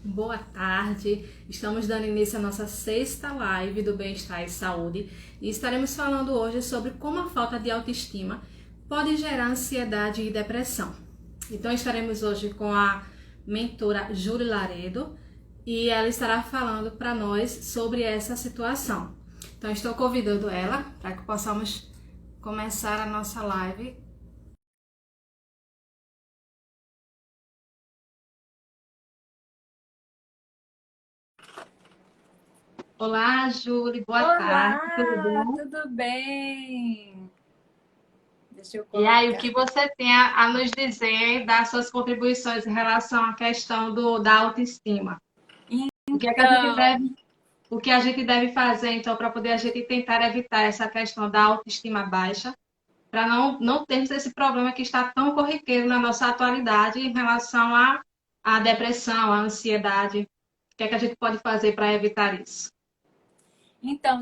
Boa tarde, estamos dando início à nossa sexta live do Bem-Estar e Saúde e estaremos falando hoje sobre como a falta de autoestima pode gerar ansiedade e depressão. Então estaremos hoje com a mentora Júlia Laredo e ela estará falando para nós sobre essa situação. Então estou convidando ela para que possamos começar a nossa live. Olá, Júlia, boa tarde, tudo Olá, bom? tudo bem? Deixa eu E aí, o colocar. que você tem a nos dizer das suas contribuições em relação à questão da autoestima? O que é que a gente Então, deve, o que a gente deve fazer, então, para poder a gente tentar evitar essa questão da autoestima baixa, para não termos esse problema que está tão corriqueiro na nossa atualidade em relação à depressão, à ansiedade. O que é que a gente pode fazer para evitar isso?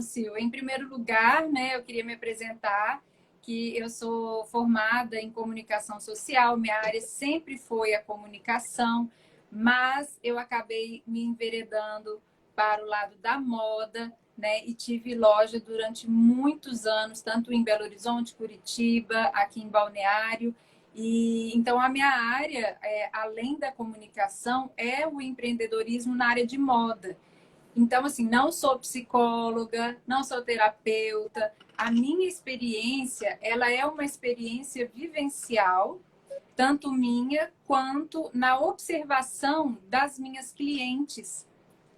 Sil, em primeiro lugar, né, eu queria me apresentar que eu sou formada em comunicação social, minha área sempre foi a comunicação, mas eu acabei me enveredando para o lado da moda, né, e tive loja durante muitos anos, tanto em Belo Horizonte, Curitiba, aqui em Balneário. E então a minha área, além da comunicação, é o empreendedorismo na área de moda. Então, assim, não sou psicóloga, não sou terapeuta. A minha experiência, ela é uma experiência vivencial, tanto minha quanto na observação das minhas clientes,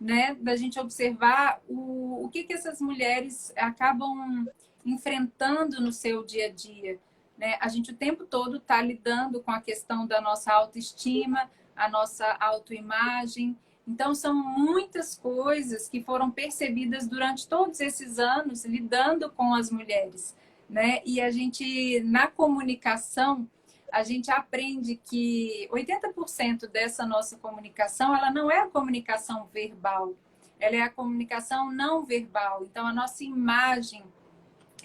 né? Da gente observar o que essas mulheres acabam enfrentando no seu dia a dia, né? A gente o tempo todo está lidando com a questão da nossa autoestima, a nossa autoimagem. Então, são muitas coisas que foram percebidas durante todos esses anos lidando com as mulheres, né? E a gente, na comunicação, a gente aprende que 80% dessa nossa comunicação, ela não é a comunicação verbal, ela é a comunicação não verbal. Então, a nossa imagem,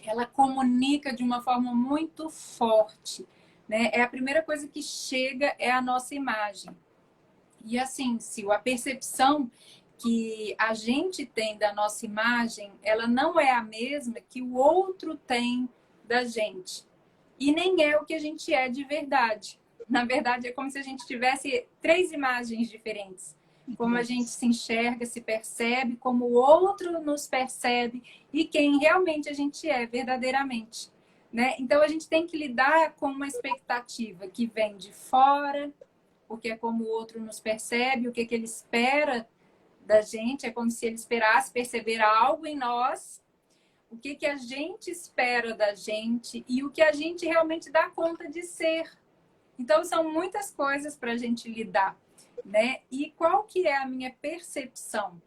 ela comunica de uma forma muito forte, né? É a primeira coisa que chega é a nossa imagem. E assim, Sil, a percepção que a gente tem da nossa imagem, ela não é a mesma que o outro tem da gente. E nem é o que a gente é de verdade. Na verdade, é como se a gente tivesse três imagens diferentes. Como a gente se enxerga, se percebe, como o outro nos percebe e quem realmente a gente é verdadeiramente. Né? Então, a gente tem que lidar com uma expectativa que vem de fora, porque é como o outro nos percebe, o que ele espera da gente, é como se ele esperasse perceber algo em nós, o que a gente espera da gente e o que a gente realmente dá conta de ser. Então, são muitas coisas para a gente lidar, né? E qual que é a minha percepção?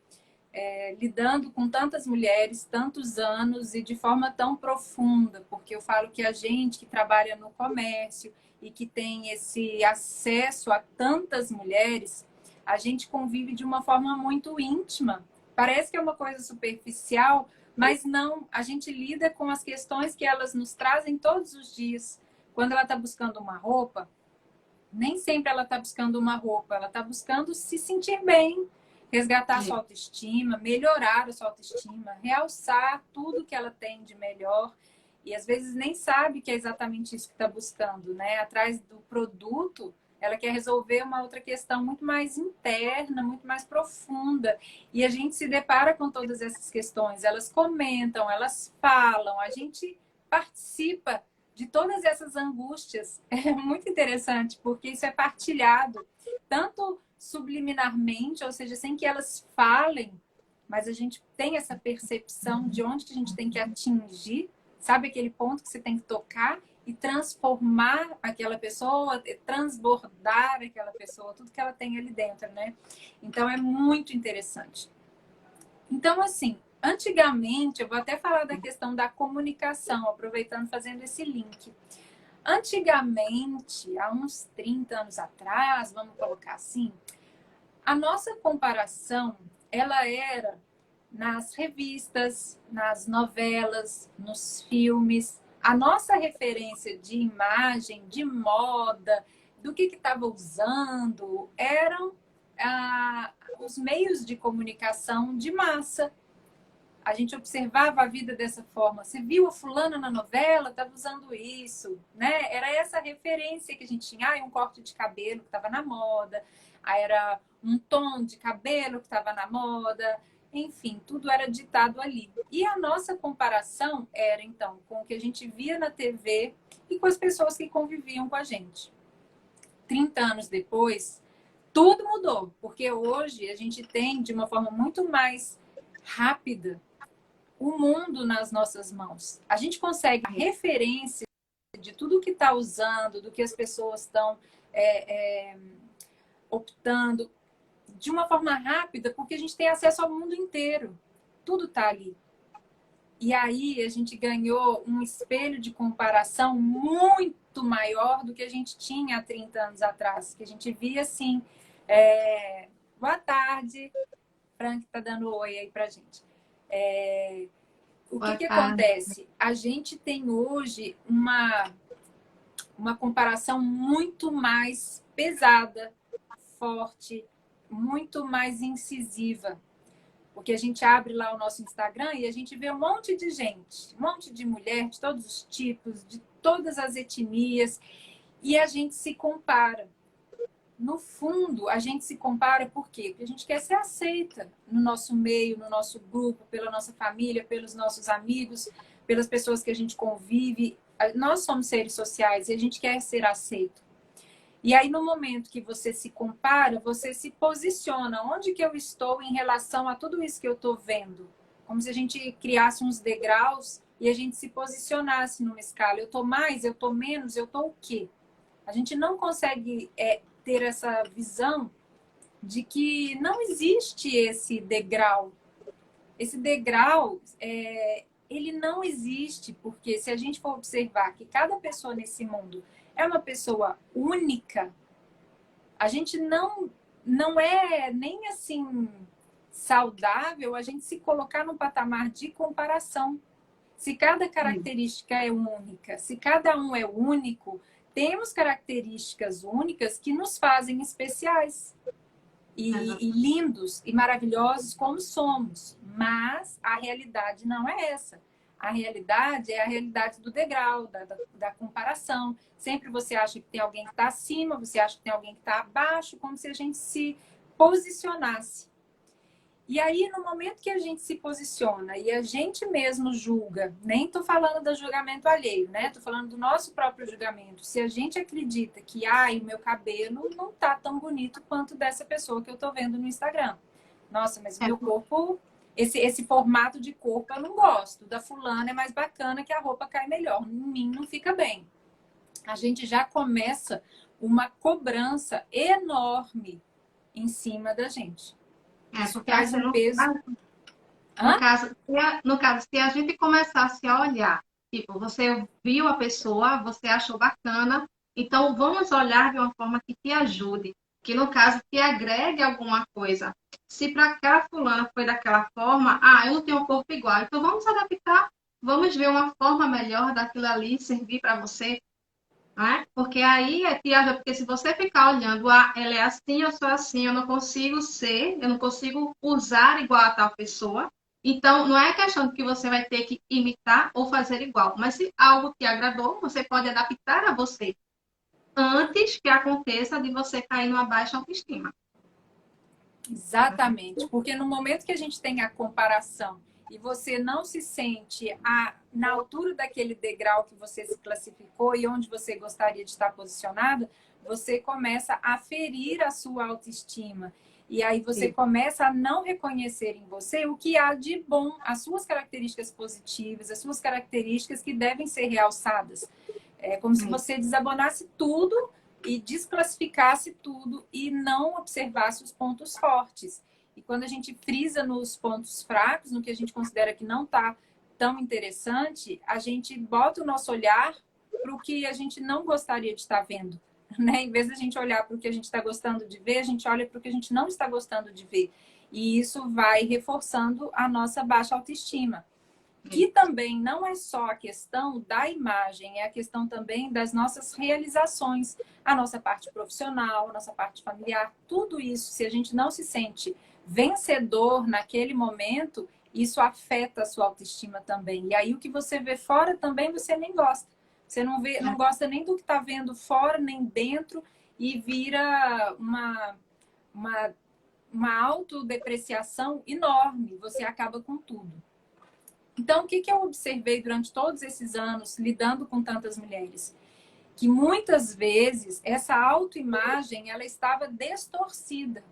Lidando com tantas mulheres, tantos anos e de forma tão profunda, porque eu falo que a gente que trabalha no comércio e que tem esse acesso a tantas mulheres, a gente convive de uma forma muito íntima. Parece que é uma coisa superficial, mas não, a gente lida com as questões que elas nos trazem todos os dias. Quando ela está buscando uma roupa, nem sempre ela está buscando uma roupa, ela está buscando se sentir bem, resgatar a sua autoestima, melhorar a sua autoestima, realçar tudo que ela tem de melhor. E às vezes nem sabe que é exatamente isso que está buscando, né? Atrás do produto, ela quer resolver uma outra questão muito mais interna, muito mais profunda. E a gente se depara com todas essas questões. Elas comentam, elas falam, a gente participa de todas essas angústias. É muito interessante, porque isso é partilhado, tanto subliminarmente, ou seja, sem que elas falem, mas a gente tem essa percepção de onde que a gente tem que atingir, sabe aquele ponto que você tem que tocar e transformar aquela pessoa, transbordar aquela pessoa, tudo que ela tem ali dentro, né? Então é muito interessante. Então, assim, antigamente, eu vou até falar da questão da comunicação, aproveitando, fazendo esse link. Antigamente, há uns 30 anos atrás, vamos colocar assim, a nossa comparação, ela era nas revistas, nas novelas, nos filmes. A nossa referência de imagem, de moda, do que estava usando, eram os meios de comunicação de massa. A gente observava a vida dessa forma. Você viu a fulana na novela, estava usando isso, né? Era essa referência que a gente tinha. Um corte de cabelo que estava na moda, era um tom de cabelo que estava na moda. Enfim, tudo era ditado ali. E a nossa comparação era, então, com o que a gente via na TV e com as pessoas que conviviam com a gente. 30 anos depois, tudo mudou, porque hoje a gente tem, de uma forma muito mais rápida, o mundo nas nossas mãos. A gente consegue a referência de tudo que está usando, do que as pessoas estão optando, de uma forma rápida, porque a gente tem acesso ao mundo inteiro. Tudo está ali. E aí a gente ganhou um espelho de comparação muito maior do que a gente tinha há 30 anos atrás. Que a gente via assim, boa tarde, Frank está dando oi aí pra gente. O que acontece? A gente tem hoje uma comparação muito mais pesada, forte, muito mais incisiva. Porque a gente abre lá o nosso Instagram e a gente vê um monte de gente, um monte de mulher de todos os tipos, de todas as etnias, e a gente se compara. No fundo, a gente se compara por quê? Porque a gente quer ser aceita no nosso meio, no nosso grupo, pela nossa família, pelos nossos amigos, pelas pessoas que a gente convive. Nós somos seres sociais e a gente quer ser aceito. E aí, no momento que você se compara, você se posiciona. Onde que eu estou em relação a tudo isso que eu estou vendo? Como se a gente criasse uns degraus e a gente se posicionasse numa escala. Eu estou mais, eu estou menos, eu estou o quê? A gente não consegue ter essa visão de que não existe esse degrau. Esse degrau, ele não existe, porque se a gente for observar que cada pessoa nesse mundo é uma pessoa única, a gente não é nem assim saudável a gente se colocar num patamar de comparação. Se cada característica é única, se cada um é único, temos características únicas que nos fazem especiais e lindos e maravilhosos como somos. Mas a realidade não é essa. A realidade é a realidade do degrau, da comparação. Sempre você acha que tem alguém que está acima, você acha que tem alguém que está abaixo, como se a gente se posicionasse. E aí, no momento que a gente se posiciona e a gente mesmo julga, nem estou falando do julgamento alheio, né? Estou falando do nosso próprio julgamento. Se a gente acredita que, o meu cabelo não tá tão bonito quanto dessa pessoa que eu estou vendo no Instagram. Nossa, mas o meu corpo, esse formato de corpo eu não gosto. Da fulana é mais bacana que a roupa cai melhor. Em mim não fica bem. A gente já começa uma cobrança enorme em cima da gente. Isso traz um peso. No caso, se a gente começasse a olhar, tipo, você viu a pessoa, você achou bacana, então vamos olhar de uma forma que te ajude, que no caso te agregue alguma coisa. Se para aquela fulana foi daquela forma, eu não tenho um corpo igual, então vamos adaptar, vamos ver uma forma melhor daquilo ali servir para você. Né? Porque aí porque se você ficar olhando, ela é assim, eu sou assim, eu não consigo ser, eu não consigo usar igual a tal pessoa. Então, não é questão de que você vai ter que imitar ou fazer igual, mas se algo te agradou, você pode adaptar a você antes que aconteça de você cair numa baixa autoestima. Exatamente, porque no momento que a gente tem a comparação e você não se sente na altura daquele degrau que você se classificou e onde você gostaria de estar posicionada, você começa a ferir a sua autoestima. E aí você começa a não reconhecer em você o que há de bom, as suas características positivas, as suas características que devem ser realçadas. É como se você desabonasse tudo e desclassificasse tudo e não observasse os pontos fortes. E quando a gente frisa nos pontos fracos, no que a gente considera que não está tão interessante, a gente bota o nosso olhar para o que a gente não gostaria de estar vendo. Né? Em vez de a gente olhar para o que a gente está gostando de ver, a gente olha para o que a gente não está gostando de ver. E isso vai reforçando a nossa baixa autoestima. Que também não é só a questão da imagem, é a questão também das nossas realizações, a nossa parte profissional, a nossa parte familiar, tudo isso, se a gente não se sente vencedor naquele momento, isso afeta a sua autoestima também. E aí o que você vê fora também você nem gosta. Você não vê, não gosta nem do que está vendo fora, nem dentro, e vira uma autodepreciação enorme. Você acaba com tudo. Então, o que eu observei durante todos esses anos lidando com tantas mulheres? Que muitas vezes essa autoimagem ela estava distorcida.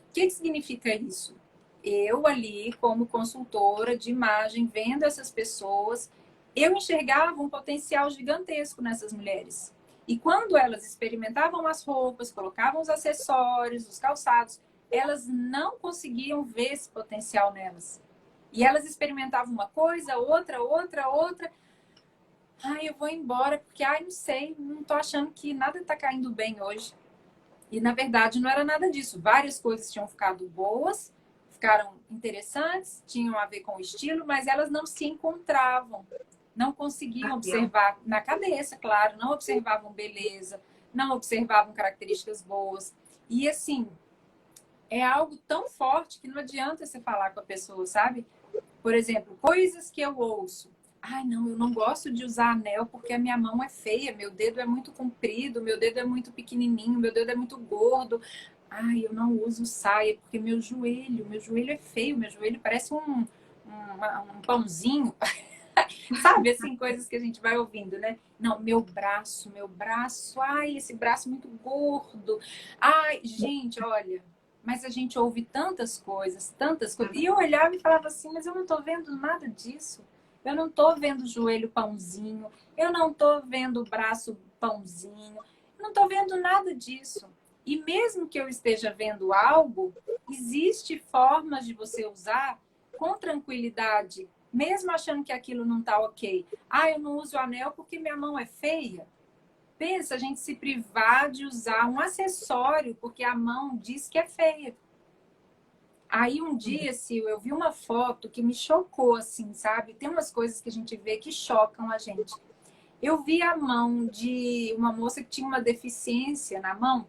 O que significa isso? Eu ali, como consultora de imagem, vendo essas pessoas, eu enxergava um potencial gigantesco nessas mulheres. E quando elas experimentavam as roupas, colocavam os acessórios, os calçados, elas não conseguiam ver esse potencial nelas. E elas experimentavam uma coisa, outra. Ai, eu vou embora porque, ai, não sei, não tô achando que nada tá caindo bem hoje. E, na verdade, não era nada disso. Várias coisas tinham ficado boas, ficaram interessantes, tinham a ver com o estilo, mas elas não se encontravam. Não conseguiam observar na cabeça, claro, não observavam beleza, não observavam características boas. E, assim, é algo tão forte que não adianta você falar com a pessoa, sabe? Por exemplo, coisas que eu ouço. Ai, não, eu não gosto de usar anel porque a minha mão é feia, meu dedo é muito comprido, meu dedo é muito pequenininho, meu dedo é muito gordo. Ai, eu não uso saia porque meu joelho é feio, meu joelho parece um pãozinho. Sabe, assim, coisas que a gente vai ouvindo, né? Não, meu braço, ai, esse braço muito gordo. Ai, gente, olha, mas a gente ouve tantas coisas. E eu olhava e falava assim, mas eu não tô vendo nada disso. Eu não tô vendo o joelho pãozinho, eu não tô vendo o braço pãozinho, eu não tô vendo nada disso. E mesmo que eu esteja vendo algo, existe formas de você usar com tranquilidade, mesmo achando que aquilo não tá ok. Ah, eu não uso anel porque minha mão é feia. Pensa a gente se privar de usar um acessório porque a mão diz que é feia. Aí um dia, Sil, eu vi uma foto que me chocou, assim, sabe? Tem umas coisas que a gente vê que chocam a gente. Eu vi a mão de uma moça que tinha uma deficiência na mão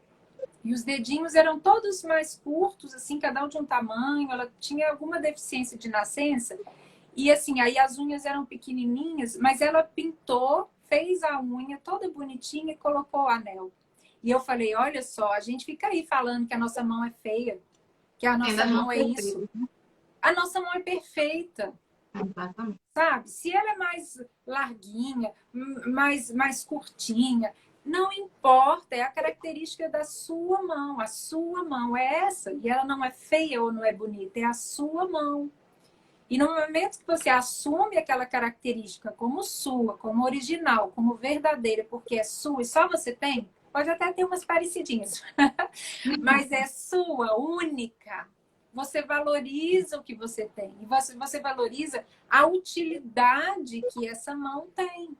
e os dedinhos eram todos mais curtos, assim, cada um de um tamanho. Ela tinha alguma deficiência de nascença e, assim, aí as unhas eram pequenininhas, mas ela pintou, fez a unha toda bonitinha e colocou o anel. E eu falei, olha só, a gente fica aí falando que a nossa mão é feia, que a nossa mão é isso. A nossa mão é perfeita. Exatamente. Sabe? Se ela é mais larguinha, mais curtinha, não importa, é a característica da sua mão. A sua mão é essa. E ela não é feia ou não é bonita, é a sua mão. E no momento que você assume aquela característica como sua, como original, como verdadeira, porque é sua e só você tem, pode até ter umas parecidinhas, mas é sua, única. Você valoriza o que você tem. E você valoriza a utilidade que essa mão tem.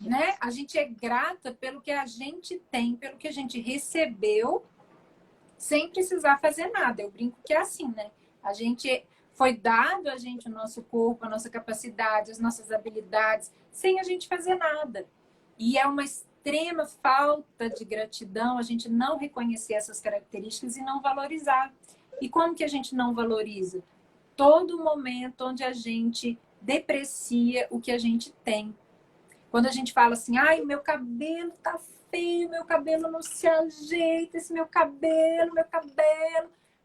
Né? A gente é grata pelo que a gente tem, pelo que a gente recebeu, sem precisar fazer nada. Eu brinco que é assim, né? A gente foi dado a gente o nosso corpo, a nossa capacidade, as nossas habilidades, sem a gente fazer nada. E é uma extrema falta de gratidão a gente não reconhecer essas características e não valorizar. E como que a gente não valoriza? Todo momento onde a gente deprecia o que a gente tem. Quando a gente fala assim, ai, meu cabelo tá feio, meu cabelo não se ajeita, esse meu cabelo.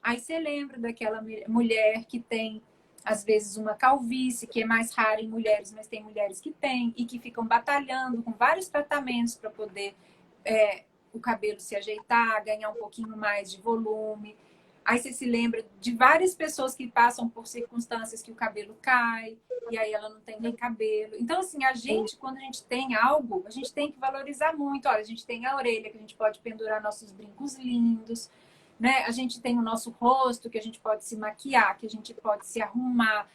Aí você lembra daquela mulher que tem, às vezes, uma calvície, que é mais rara em mulheres, mas tem mulheres que têm, e que ficam batalhando com vários tratamentos para poder o cabelo se ajeitar, ganhar um pouquinho mais de volume. Aí você se lembra de várias pessoas que passam por circunstâncias que o cabelo cai, e aí ela não tem nem cabelo. Então, assim, a gente, quando a gente tem algo, a gente tem que valorizar muito. Olha, a gente tem a orelha, que a gente pode pendurar nossos brincos lindos, né? A gente tem o nosso rosto, que a gente pode se maquiar, que a gente pode se arrumar.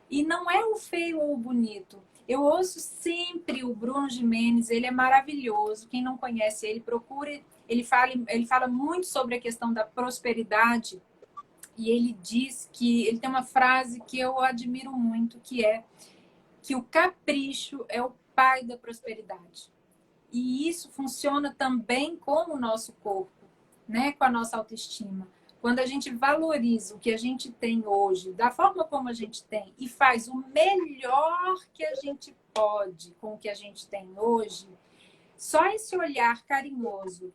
E não é o feio ou o bonito. Eu ouço sempre o Bruno Gimenez, ele é maravilhoso. Quem não conhece ele, procure. Ele fala muito sobre a questão da prosperidade. E ele diz que ele tem uma frase que eu admiro muito, que é que o capricho é o pai da prosperidade. E isso funciona também com o nosso corpo, né? Com a nossa autoestima. quando a gente valoriza o que a gente tem hoje, da forma como a gente tem, e faz o melhor que a gente pode com o que a gente tem hoje, só esse olhar carinhoso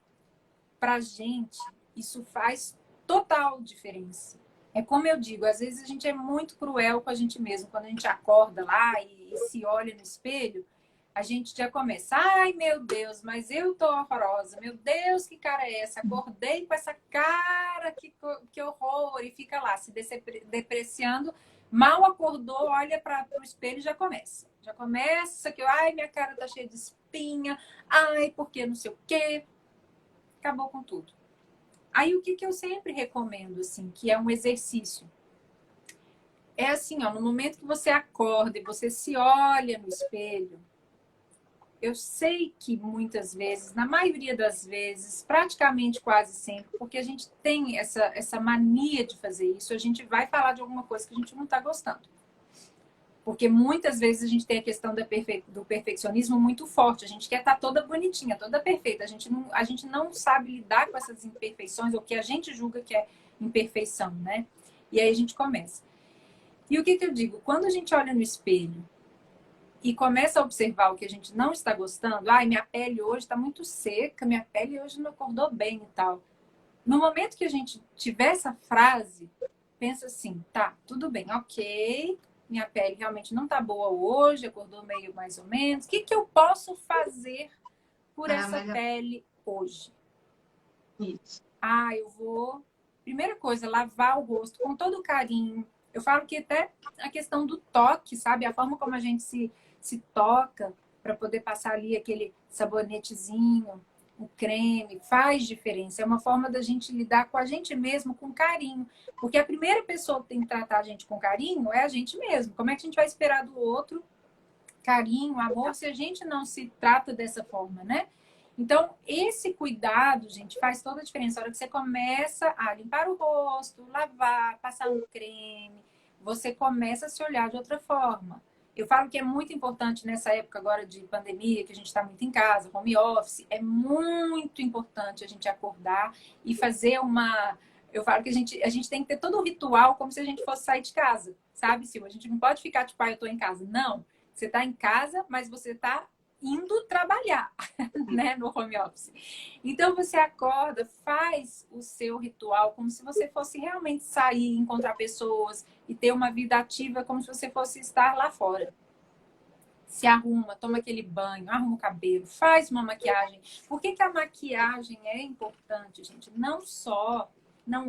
para a gente, isso faz total diferença. É como eu digo, às vezes a gente é muito cruel com a gente mesmo. Quando a gente acorda lá e se olha no espelho, a gente já começa, ai meu Deus, mas eu tô horrorosa, meu Deus, que cara é essa? Acordei com essa cara, que horror, e fica lá se depreciando. Mal acordou, olha para o espelho e já começa. Já começa que, ai, minha cara tá cheia de espinha, ai, porque não sei o quê. Acabou com tudo. Aí o que eu sempre recomendo, assim, que é um exercício, é assim, ó, no momento que você acorda e você se olha no espelho, eu sei que muitas vezes, na maioria das vezes, praticamente quase sempre, porque a gente tem essa mania de fazer isso, a gente vai falar de alguma coisa que a gente não está gostando. Porque muitas vezes a gente tem a questão do perfeccionismo muito forte. A gente quer estar toda bonitinha, toda perfeita. A gente não sabe lidar com essas imperfeições, ou que a gente julga que é imperfeição, né? E aí a gente começa. E o que eu digo? Quando a gente olha no espelho e começa a observar o que a gente não está gostando, ai, minha pele hoje está muito seca, minha pele hoje não acordou bem e tal. No momento que a gente tiver essa frase, pensa assim, tá, tudo bem, ok, minha pele realmente não tá boa hoje, acordou meio mais ou menos. O que eu posso fazer por essa pele hoje? Isso. Eu vou, primeira coisa, lavar o rosto com todo carinho. Eu falo que até a questão do toque, sabe? A forma como a gente se toca para poder passar ali aquele sabonetezinho, o creme, faz diferença. É uma forma da gente lidar com a gente mesmo com carinho. Porque a primeira pessoa que tem que tratar a gente com carinho é a gente mesmo. Como é que a gente vai esperar do outro carinho, amor, se a gente não se trata dessa forma, né? Então, esse cuidado, gente, faz toda a diferença. A hora que você começa a limpar o rosto, lavar, passar um creme, você começa a se olhar de outra forma. Eu falo que é muito importante nessa época agora de pandemia, que a gente está muito em casa, home office, é muito importante a gente acordar e fazer uma... Eu falo que a gente tem que ter todo um ritual como se a gente fosse sair de casa, sabe, Silvia? A gente não pode ficar tipo, eu tô em casa. Não, você está em casa, mas você está indo trabalhar, né, no home office. Então você acorda, faz o seu ritual como se você fosse realmente sair, encontrar pessoas e ter uma vida ativa como se você fosse estar lá fora. Se arruma, toma aquele banho, arruma o cabelo, faz uma maquiagem. Por que a maquiagem é importante, gente? Não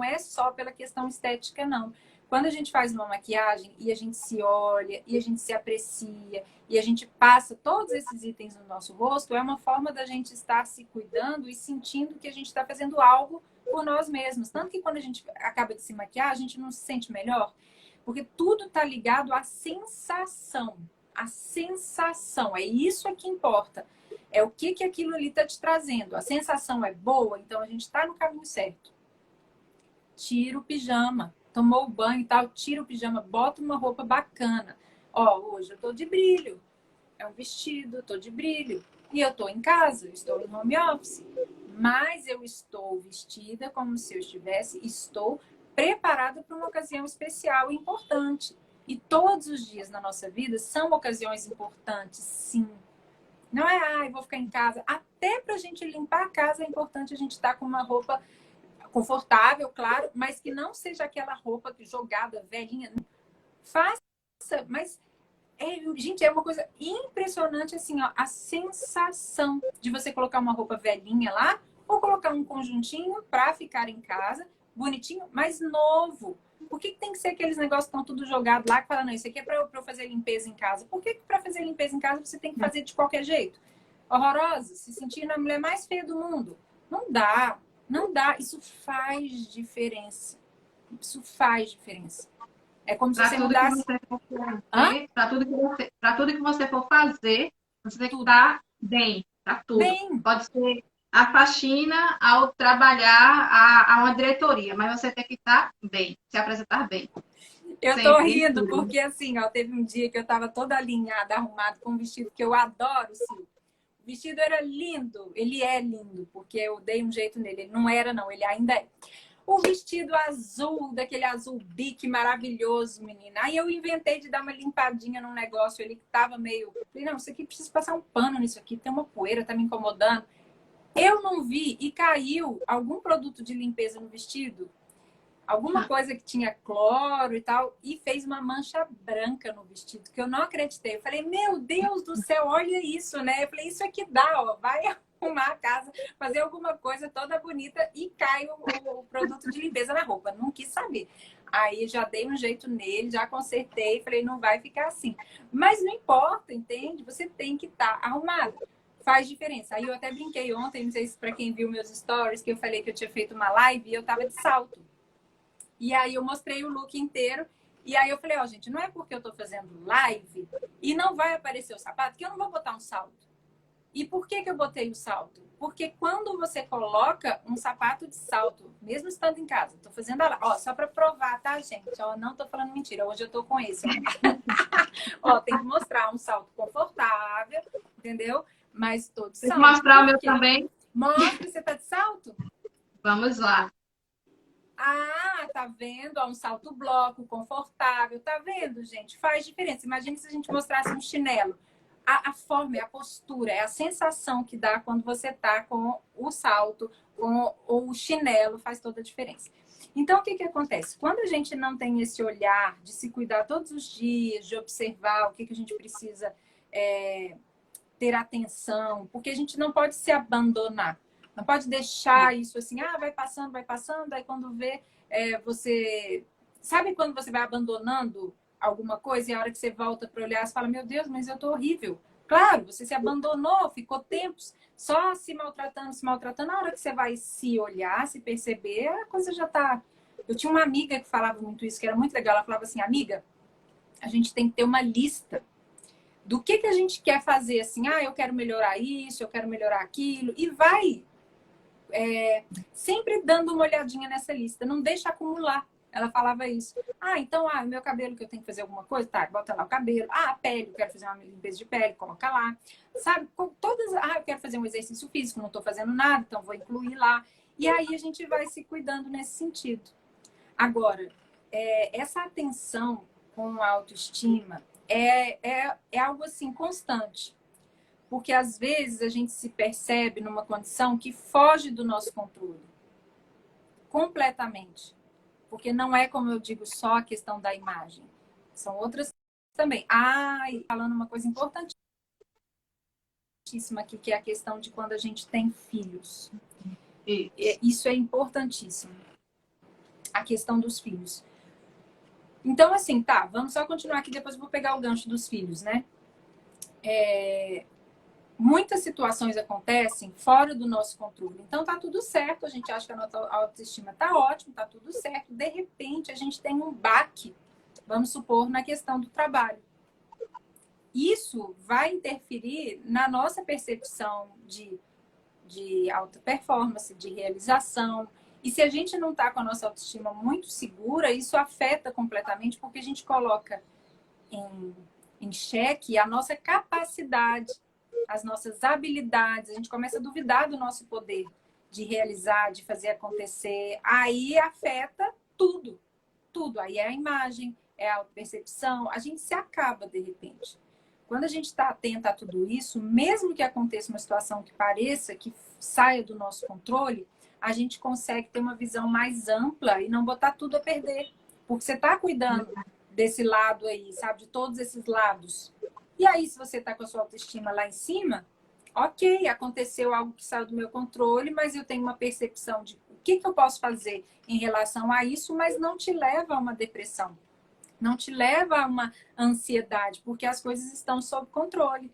é só pela questão estética, não. Quando a gente faz uma maquiagem e a gente se olha, e a gente se aprecia, e a gente passa todos esses itens no nosso rosto, é uma forma da gente estar se cuidando e sentindo que a gente está fazendo algo por nós mesmos. Tanto que quando a gente acaba de se maquiar, a gente não se sente melhor, porque tudo está ligado à sensação. A sensação, é isso que importa. É o que aquilo ali está te trazendo. A sensação é boa, então a gente está no caminho certo. Tira o pijama. Tomou o banho e tal, tira o pijama, bota uma roupa bacana. Ó, hoje eu tô de brilho. É um vestido, eu tô de brilho. E eu tô em casa, eu estou em home office. Mas eu estou vestida como se eu estou preparada para uma ocasião especial e importante. E todos os dias na nossa vida são ocasiões importantes, sim. Não é, vou ficar em casa. Até pra gente limpar a casa é importante a gente estar com uma roupa confortável, claro, mas que não seja aquela roupa jogada, velhinha. Faça, mas, gente, é uma coisa impressionante, assim, ó, a sensação de você colocar uma roupa velhinha lá ou colocar um conjuntinho para ficar em casa, bonitinho, mas novo. Por que tem que ser aqueles negócios que estão tudo jogado lá, que fala, não, isso aqui é para eu fazer limpeza em casa? Por que para fazer limpeza em casa você tem que fazer de qualquer jeito? Horrorosa, se sentindo a mulher mais feia do mundo. Não dá. Não dá, isso faz diferença. Isso faz diferença. É como se você mudasse... Para tudo que você for fazer, você tem que estar bem, para tudo. Bem. Pode ser a faxina, ao trabalhar, a uma diretoria, mas você tem que estar bem, se apresentar bem. Eu tô rindo, porque assim, ó, teve um dia que eu tava toda alinhada, arrumada, com um vestido que eu adoro, sim. O vestido era lindo, ele é lindo, porque eu dei um jeito nele. Ele não era, não, ele ainda é. o vestido azul, daquele azul bique maravilhoso, menina. Aí eu inventei de dar uma limpadinha num negócio ali que tava meio... Falei, não, isso aqui precisa passar um pano nisso aqui, tem uma poeira, tá me incomodando. Eu não vi e caiu algum produto de limpeza no vestido, alguma coisa que tinha cloro e tal, e fez uma mancha branca no vestido, que eu não acreditei. Eu falei, meu Deus do céu, olha isso, né? Eu falei, isso aqui dá, ó, vai arrumar a casa, fazer alguma coisa toda bonita e cai o produto de limpeza na roupa. Não quis saber. Aí já dei um jeito nele, já consertei, falei, não vai ficar assim. Mas não importa, entende? Você tem que estar arrumado. Faz diferença. Aí eu até brinquei ontem, não sei se para quem viu meus stories, que eu falei que eu tinha feito uma live e eu tava de salto. E aí eu mostrei o look inteiro. E aí eu falei, ó, gente, não é porque eu tô fazendo live e não vai aparecer o sapato que eu não vou botar um salto. E por que que eu botei o salto? Porque quando você coloca um sapato de salto, mesmo estando em casa, tô fazendo a live, ó, só para provar, tá, gente? Ó, não tô falando mentira, hoje eu tô com esse. Ó, tem que mostrar um salto confortável, entendeu? Mas todo salto. Vou mostrar o meu também. Mostra, você tá de salto? Vamos lá. Ah, tá vendo? Ó, um salto bloco, confortável. Tá vendo, gente? Faz diferença. Imagina se a gente mostrasse um chinelo. A forma, é a postura, é a sensação que dá quando você tá com o salto ou o chinelo, faz toda a diferença. Então, o que que acontece? Quando a gente não tem esse olhar de se cuidar todos os dias, de observar o que que a gente precisa ter atenção, porque a gente não pode se abandonar. Não pode deixar isso assim, vai passando, aí quando vê, você... Sabe quando você vai abandonando alguma coisa e a hora que você volta para olhar, você fala, meu Deus, mas eu tô horrível. Claro, você se abandonou, ficou tempos só se maltratando. Na hora que você vai se olhar, se perceber, a coisa já tá... Eu tinha uma amiga que falava muito isso, que era muito legal. Ela falava assim, amiga, a gente tem que ter uma lista do que a gente quer fazer, assim, eu quero melhorar isso, eu quero melhorar aquilo, e vai sempre dando uma olhadinha nessa lista, não deixa acumular. Ela falava isso. Então, meu cabelo que eu tenho que fazer alguma coisa, tá, bota lá o cabelo. A pele, eu quero fazer uma limpeza de pele, coloca lá. Sabe, todas, eu quero fazer um exercício físico, não tô fazendo nada, então vou incluir lá. E aí a gente vai se cuidando nesse sentido. Agora, essa atenção com a autoestima é algo assim constante. Porque às vezes a gente se percebe numa condição que foge do nosso controle. Completamente. Porque não é, como eu digo, só a questão da imagem. São outras também. E falando uma coisa importantíssima aqui, que é a questão de quando a gente tem filhos. Isso é importantíssimo. A questão dos filhos. Então, assim, vamos só continuar aqui, depois eu vou pegar o gancho dos filhos, né? Muitas situações acontecem fora do nosso controle. Então, tá tudo certo, a gente acha que a nossa autoestima tá ótima, tá tudo certo. De repente, a gente tem um baque, vamos supor, na questão do trabalho. Isso vai interferir na nossa percepção de alta performance, de realização. E se a gente não tá com a nossa autoestima muito segura, isso afeta completamente, porque a gente coloca em xeque a nossa capacidade, as nossas habilidades, a gente começa a duvidar do nosso poder de realizar, de fazer acontecer. Aí afeta tudo, tudo. Aí é a imagem, é a autopercepção, a gente se acaba de repente. Quando a gente está atenta a tudo isso, mesmo que aconteça uma situação que pareça que saia do nosso controle, a gente consegue ter uma visão mais ampla e não botar tudo a perder. Porque você está cuidando desse lado aí, sabe? De todos esses lados. E aí, se você está com a sua autoestima lá em cima, ok, aconteceu algo que saiu do meu controle, mas eu tenho uma percepção de o que eu posso fazer em relação a isso, mas não te leva a uma depressão. Não te leva a uma ansiedade, porque as coisas estão sob controle.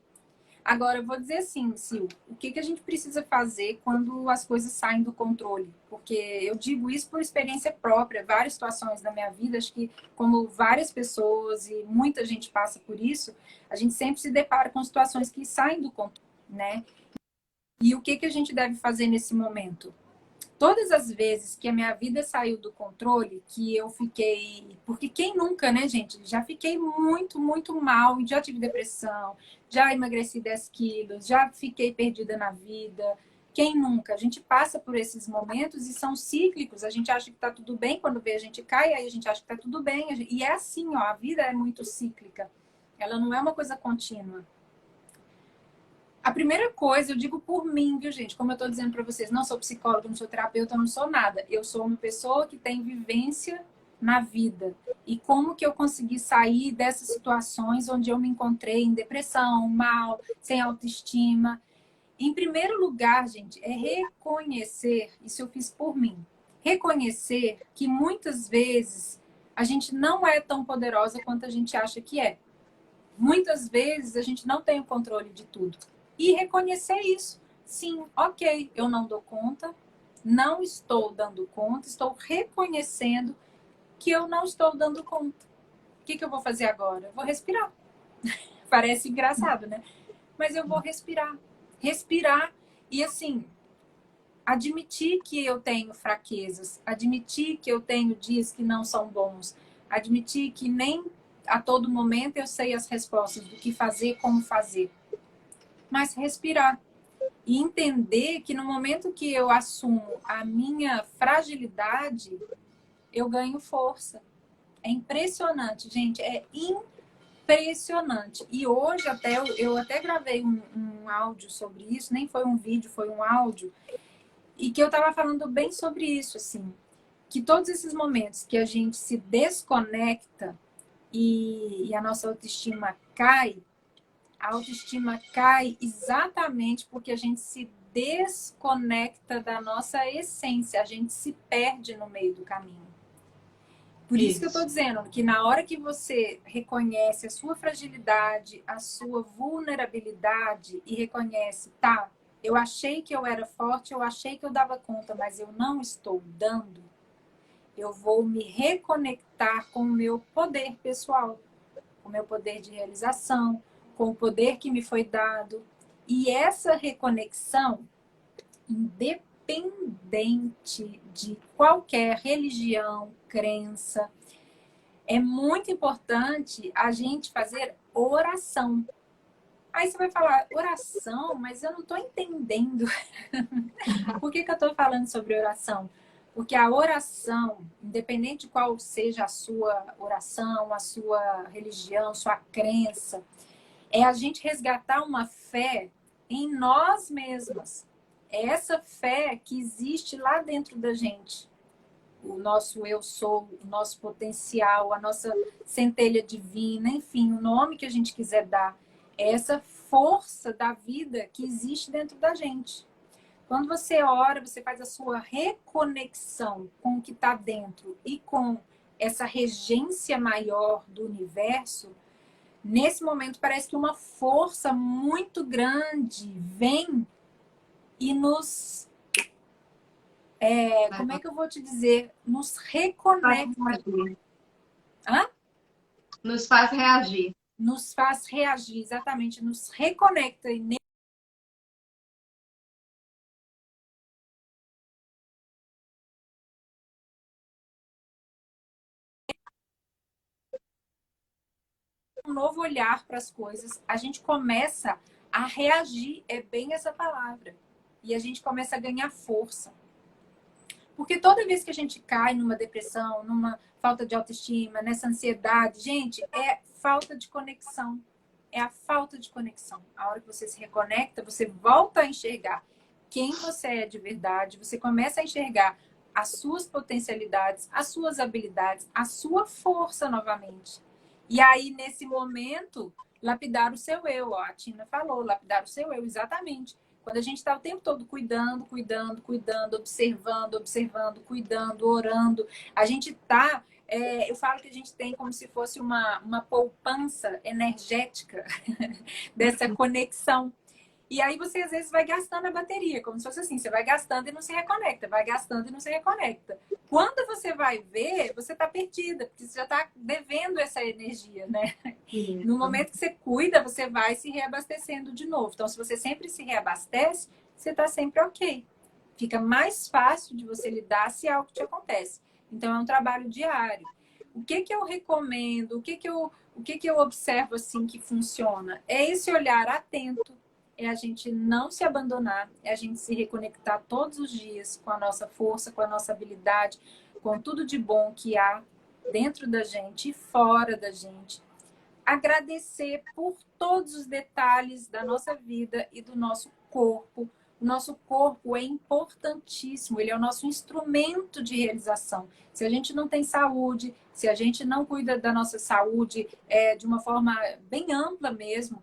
Agora, eu vou dizer assim, Sil, o que a gente precisa fazer quando as coisas saem do controle? Porque eu digo isso por experiência própria, várias situações da minha vida, acho que como várias pessoas e muita gente passa por isso, a gente sempre se depara com situações que saem do controle, né? E o que a gente deve fazer nesse momento? Todas as vezes que a minha vida saiu do controle, que eu fiquei... Porque quem nunca, né, gente? Já fiquei muito, muito mal. Já tive depressão, já emagreci 10 quilos, já fiquei perdida na vida. Quem nunca? A gente passa por esses momentos e são cíclicos. A gente acha que tá tudo bem, quando vê a gente cai, aí a gente acha que tá tudo bem. E é assim, ó, a vida é muito cíclica. Ela não é uma coisa contínua. A primeira coisa, eu digo por mim, viu, gente? Como eu tô dizendo para vocês, não sou psicóloga, não sou terapeuta, não sou nada. Eu sou uma pessoa que tem vivência na vida. E como que eu consegui sair dessas situações onde eu me encontrei em depressão, mal, sem autoestima. Em primeiro lugar, gente, é reconhecer, isso eu fiz por mim, reconhecer que muitas vezes a gente não é tão poderosa quanto a gente acha que é. Muitas vezes a gente não tem o controle de tudo. E reconhecer isso. Sim, ok, eu não dou conta, não estou dando conta, estou reconhecendo que eu não estou dando conta. O que eu vou fazer agora? Eu vou respirar. Parece engraçado, né? Mas eu vou respirar. Respirar e, assim, admitir que eu tenho fraquezas, admitir que eu tenho dias que não são bons, admitir que nem a todo momento eu sei as respostas do que fazer, como fazer. Mas respirar. E entender que no momento que eu assumo a minha fragilidade, eu ganho força. É impressionante, gente. É impressionante. E hoje eu até gravei um áudio sobre isso, nem foi um vídeo, foi um áudio, e que eu estava falando bem sobre isso, assim, que todos esses momentos que a gente se desconecta e a nossa autoestima cai, a autoestima cai exatamente porque a gente se desconecta da nossa essência, a gente se perde no meio do caminho. Por isso que eu estou dizendo que na hora que você reconhece a sua fragilidade, a sua vulnerabilidade e reconhece, tá, eu achei que eu era forte, eu achei que eu dava conta, mas eu não estou dando, eu vou me reconectar com o meu poder pessoal, com o meu poder de realização, com o poder que me foi dado. E essa reconexão, independente de qualquer religião, crença, é muito importante a gente fazer oração. Aí você vai falar, oração? Mas eu não estou entendendo. Por que eu estou falando sobre oração? Porque a oração, independente de qual seja a sua oração, a sua religião, sua crença, é a gente resgatar uma fé em nós mesmas. É essa fé que existe lá dentro da gente. O nosso eu sou, o nosso potencial, a nossa centelha divina, enfim, o nome que a gente quiser dar. É essa força da vida que existe dentro da gente. Quando você ora, você faz a sua reconexão com o que está dentro e com essa regência maior do universo. Nesse momento, parece que uma força muito grande vem e nos... como é que eu vou te dizer? Nos reconecta. Hã? Nos faz reagir. Nos faz reagir, exatamente. Nos reconecta. E um novo olhar para as coisas, a gente começa a reagir, é bem essa palavra. E a gente começa a ganhar força. Porque toda vez que a gente cai numa depressão, numa falta de autoestima, nessa ansiedade, gente, é falta de conexão. É a falta de conexão. A hora que você se reconecta, você volta a enxergar quem você é de verdade, você começa a enxergar as suas potencialidades, as suas habilidades, a sua força novamente. E aí, nesse momento, lapidar o seu eu. Ó, a Tina falou, lapidar o seu eu, exatamente. Quando a gente está o tempo todo cuidando, observando, cuidando, orando, a gente está... eu falo que a gente tem como se fosse uma poupança energética dessa conexão. E aí você, às vezes, vai gastando a bateria, como se fosse assim, você vai gastando e não se reconecta, vai gastando e não se reconecta. Quando você vai ver, você está perdida, porque você já está devendo essa energia, né? Isso. No momento que você cuida, você vai se reabastecendo de novo. Então, se você sempre se reabastece, você está sempre ok. Fica mais fácil de você lidar se algo te acontece. Então, é um trabalho diário. O que eu recomendo, o que eu observo assim que funciona? É esse olhar atento. é a gente não se abandonar, é a gente se reconectar todos os dias com a nossa força, com a nossa habilidade, com tudo de bom que há dentro da gente e fora da gente. Agradecer por todos os detalhes da nossa vida e do nosso corpo. O nosso corpo é importantíssimo, ele é o nosso instrumento de realização. Se a gente não tem saúde, se a gente não cuida da nossa saúde de uma forma bem ampla mesmo,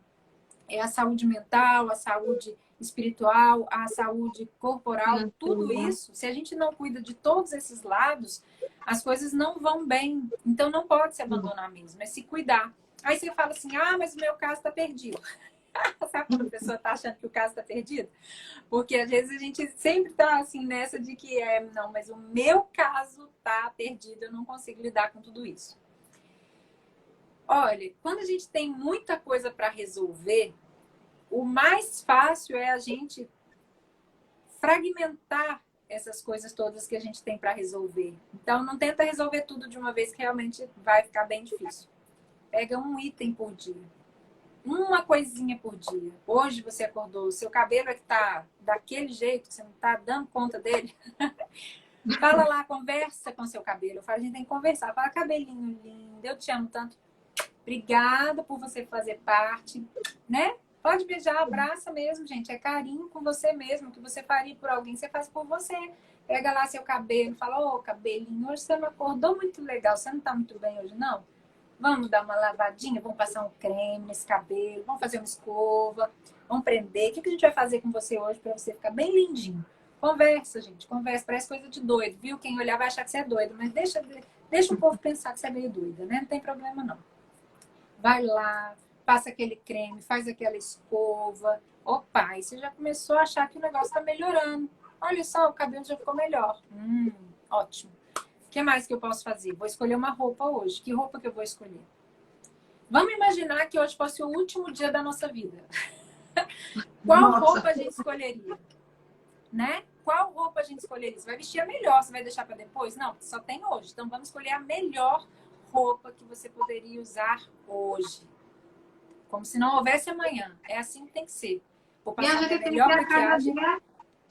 é a saúde mental, a saúde espiritual, a saúde corporal, tudo isso, se a gente não cuida de todos esses lados, as coisas não vão bem. Então não pode se abandonar mesmo, é se cuidar. Aí você fala assim, ah, mas o meu caso está perdido. Sabe quando a pessoa está achando que o caso está perdido? Porque às vezes a gente sempre está assim nessa de que não, mas o meu caso está perdido, eu não consigo lidar com tudo isso. Olha, quando a gente tem muita coisa para resolver, o mais fácil é a gente fragmentar essas coisas todas que a gente tem para resolver. Então, não tenta resolver tudo de uma vez, que realmente vai ficar bem difícil. Pega um item por dia. Uma coisinha por dia. Hoje você acordou, o seu cabelo é que tá daquele jeito, que você não tá dando conta dele. Fala lá, conversa com o seu cabelo. Eu falo, a gente tem que conversar. Fala, cabelinho lindo, eu te amo tanto. Obrigada por você fazer parte, né? Pode beijar, abraça mesmo, gente. É carinho com você mesmo. O que você faria por alguém, você faz por você. Pega lá seu cabelo, fala, ô, cabelinho, hoje você não acordou muito legal. Você não tá muito bem hoje, não? Vamos dar uma lavadinha, vamos passar um creme nesse cabelo, vamos fazer uma escova, vamos prender. O que a gente vai fazer com você hoje para você ficar bem lindinho? Conversa, gente, conversa. Parece coisa de doido, viu? Quem olhar vai achar que você é doido, mas deixa o povo pensar que você é meio doida, né? Não tem problema, não. Vai lá, passa aquele creme, faz aquela escova. Opa, aí você já começou a achar que o negócio está melhorando. Olha só, o cabelo já ficou melhor. Ótimo. O que mais que eu posso fazer? Vou escolher uma roupa hoje. Que roupa que eu vou escolher? Vamos imaginar que hoje fosse o último dia da nossa vida. Qual roupa a gente escolheria? Né? Qual roupa a gente escolheria? Você vai vestir a melhor, você vai deixar para depois? Não, só tem hoje. Então vamos escolher a melhor roupa que você poderia usar hoje. Como se não houvesse amanhã. É assim que tem que ser. Vou E a passar gente minha tem que melhor a cada maquiagem. dia.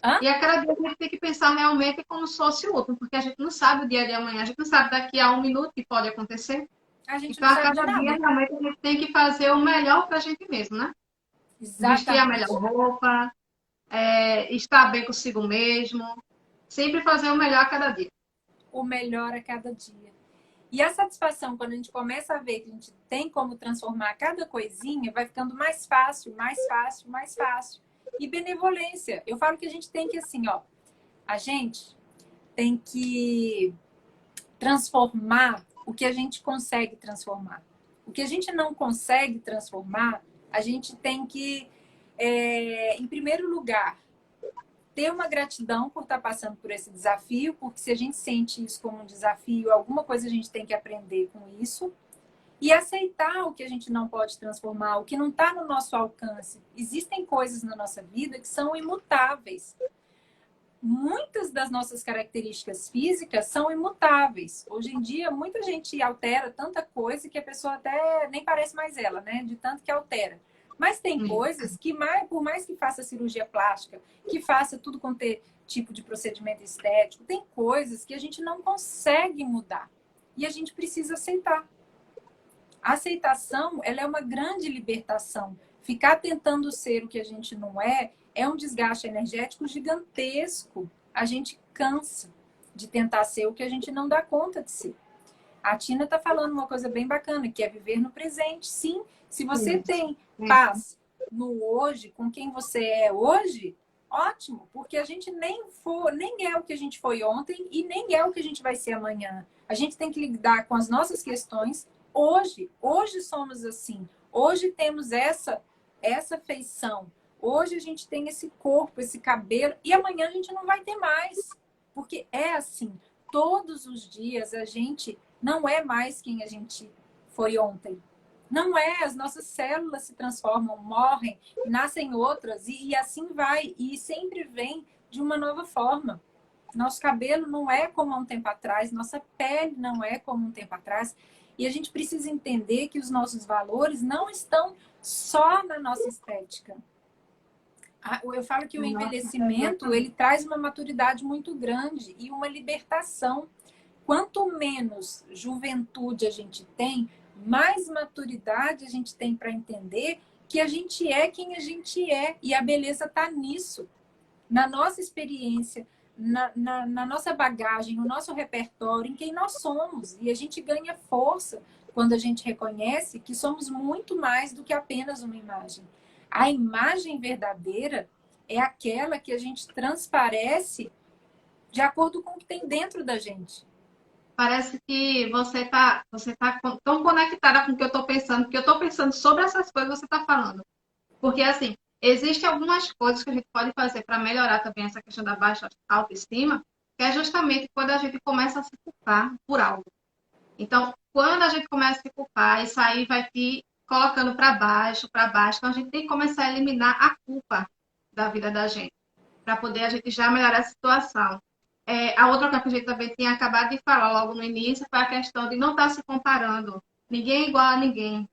Hã? E a cada dia a gente tem que pensar realmente como se fosse o último, porque a gente não sabe o dia de amanhã, a gente não sabe daqui a um minuto que pode acontecer. A gente Então, não a sabe de cada dia, nada. realmente, a gente tem que fazer o melhor para a gente mesmo, né? Vestir a melhor Exatamente. roupa, estar bem consigo mesmo, sempre fazer o melhor a cada dia. O melhor a cada dia. E a satisfação, quando a gente começa a ver que a gente tem como transformar cada coisinha, vai ficando mais fácil, mais fácil, mais fácil. E benevolência. Eu falo que a gente tem que, assim, ó, a gente tem que transformar o que a gente consegue transformar. O que a gente não consegue transformar, a gente tem que, em primeiro lugar, ter uma gratidão por estar passando por esse desafio, porque se a gente sente isso como um desafio, alguma coisa a gente tem que aprender com isso. E aceitar o que a gente não pode transformar, o que não está no nosso alcance. Existem coisas na nossa vida que são imutáveis. Muitas das nossas características físicas são imutáveis. Hoje em dia, muita gente altera tanta coisa que a pessoa até nem parece mais ela, né? De tanto que altera. Mas tem coisas que, por mais que faça cirurgia plástica, que faça tudo quanto é tipo de procedimento estético, tem coisas que a gente não consegue mudar. E a gente precisa aceitar. A aceitação, ela é uma grande libertação. Ficar tentando ser o que a gente não é um desgaste energético gigantesco. A gente cansa de tentar ser o que a gente não dá conta de ser. A Tina está falando uma coisa bem bacana, que é viver no presente. Sim, se você tem paz no hoje, com quem você é hoje, ótimo, porque a gente nem é o que a gente foi ontem e nem é o que a gente vai ser amanhã. A gente tem que lidar com as nossas questões hoje. Hoje somos assim. Hoje temos essa feição. Hoje a gente tem esse corpo, esse cabelo, e amanhã a gente não vai ter mais. Porque é assim. Todos os dias a gente não é mais quem a gente foi ontem. Não é, as nossas células se transformam, morrem, nascem outras e assim vai. E sempre vem de uma nova forma. Nosso cabelo não é como há um tempo atrás, nossa pele não é como um tempo atrás. E a gente precisa entender que os nossos valores não estão só na nossa estética. Eu falo que o envelhecimento, ele traz uma maturidade muito grande e uma libertação. Quanto menos juventude a gente tem, mais maturidade a gente tem para entender que a gente é quem a gente é. E a beleza está nisso. Na nossa experiência, na nossa bagagem, no nosso repertório, em quem nós somos. E a gente ganha força quando a gente reconhece que somos muito mais do que apenas uma imagem. A imagem verdadeira é aquela que a gente transparece de acordo com o que tem dentro da gente. Parece que você tá tão conectada com o que eu estou pensando, porque eu estou pensando sobre essas coisas que você está falando. Porque, assim, existem algumas coisas que a gente pode fazer para melhorar também essa questão da baixa autoestima, que é justamente quando a gente começa a se culpar por algo. Então, quando a gente começa a se culpar, isso aí vai te colocando para baixo, então a gente tem que começar a eliminar a culpa da vida da gente, para poder a gente já melhorar a situação. A outra coisa que a gente também tinha acabado de falar logo no início foi a questão de não estar se comparando. Ninguém é igual a ninguém,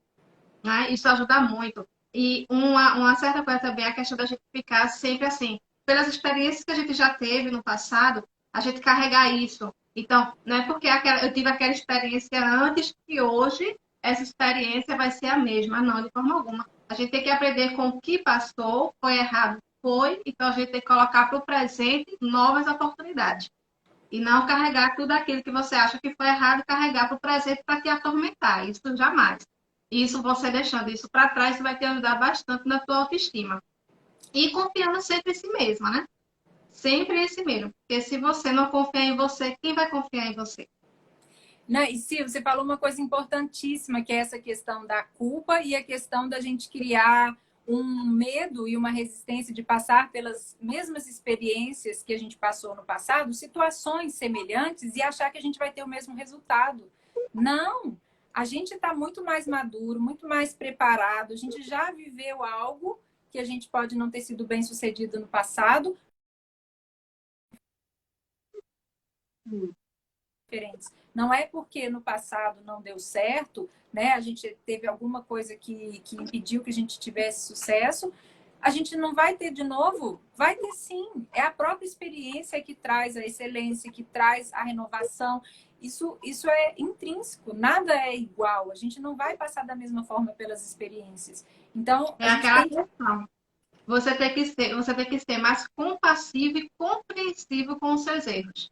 né? Isso ajuda muito. E uma certa coisa também é a questão da gente ficar sempre assim, pelas experiências que a gente já teve no passado, a gente carregar isso. Então, não é porque eu tive aquela experiência antes que hoje essa experiência vai ser a mesma, não, de forma alguma. A gente tem que aprender com o que passou, foi errado, foi, então a gente tem que colocar para o presente novas oportunidades. E não carregar tudo aquilo que você acha que foi errado, carregar para o presente para te atormentar. Isso jamais. Isso, você deixando isso para trás, isso vai te ajudar bastante na tua autoestima. E confiando sempre em si mesma, né? Sempre em si mesmo. Porque se você não confia em você, quem vai confiar em você? Não, e Sil, você falou uma coisa importantíssima, que é essa questão da culpa e a questão da gente criar um medo e uma resistência de passar pelas mesmas experiências que a gente passou no passado, situações semelhantes, e achar que a gente vai ter o mesmo resultado. Não! A gente está muito mais maduro, muito mais preparado, a gente já viveu algo que a gente pode não ter sido bem sucedido no passado, diferentes. Não é porque no passado não deu certo, né? A gente teve alguma coisa que impediu que a gente tivesse sucesso. A gente não vai ter de novo? Vai ter sim. É a própria experiência que traz a excelência, que traz a renovação. Isso é intrínseco, nada é igual. A gente não vai passar da mesma forma pelas experiências. Então, É aquela questão. Você tem que ser mais compassivo e compreensivo com os seus erros.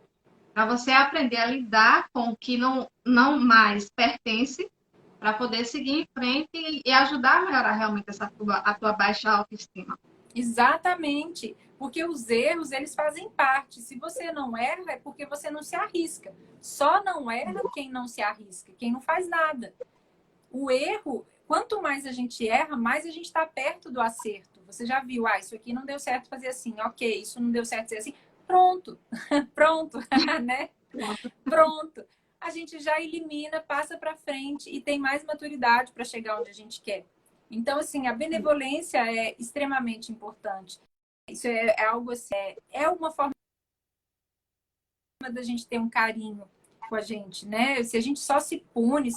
Para você aprender a lidar com o que não mais pertence, para poder seguir em frente e ajudar a melhorar realmente a tua baixa autoestima. exatamente, porque os erros, eles fazem parte. Se você não erra, é porque você não se arrisca. Só não erra quem não se arrisca, quem não faz nada. O erro, quanto mais a gente erra, mais a gente está perto do acerto. Você já viu, isso aqui não deu certo fazer assim, ok, isso não deu certo fazer assim. Pronto, pronto, né? Pronto. A gente já elimina, passa para frente e tem mais maturidade para chegar onde a gente quer. Então, assim, a benevolência é extremamente importante. Isso é algo assim, é uma forma da gente ter um carinho com a gente, né? Se a gente só se pune,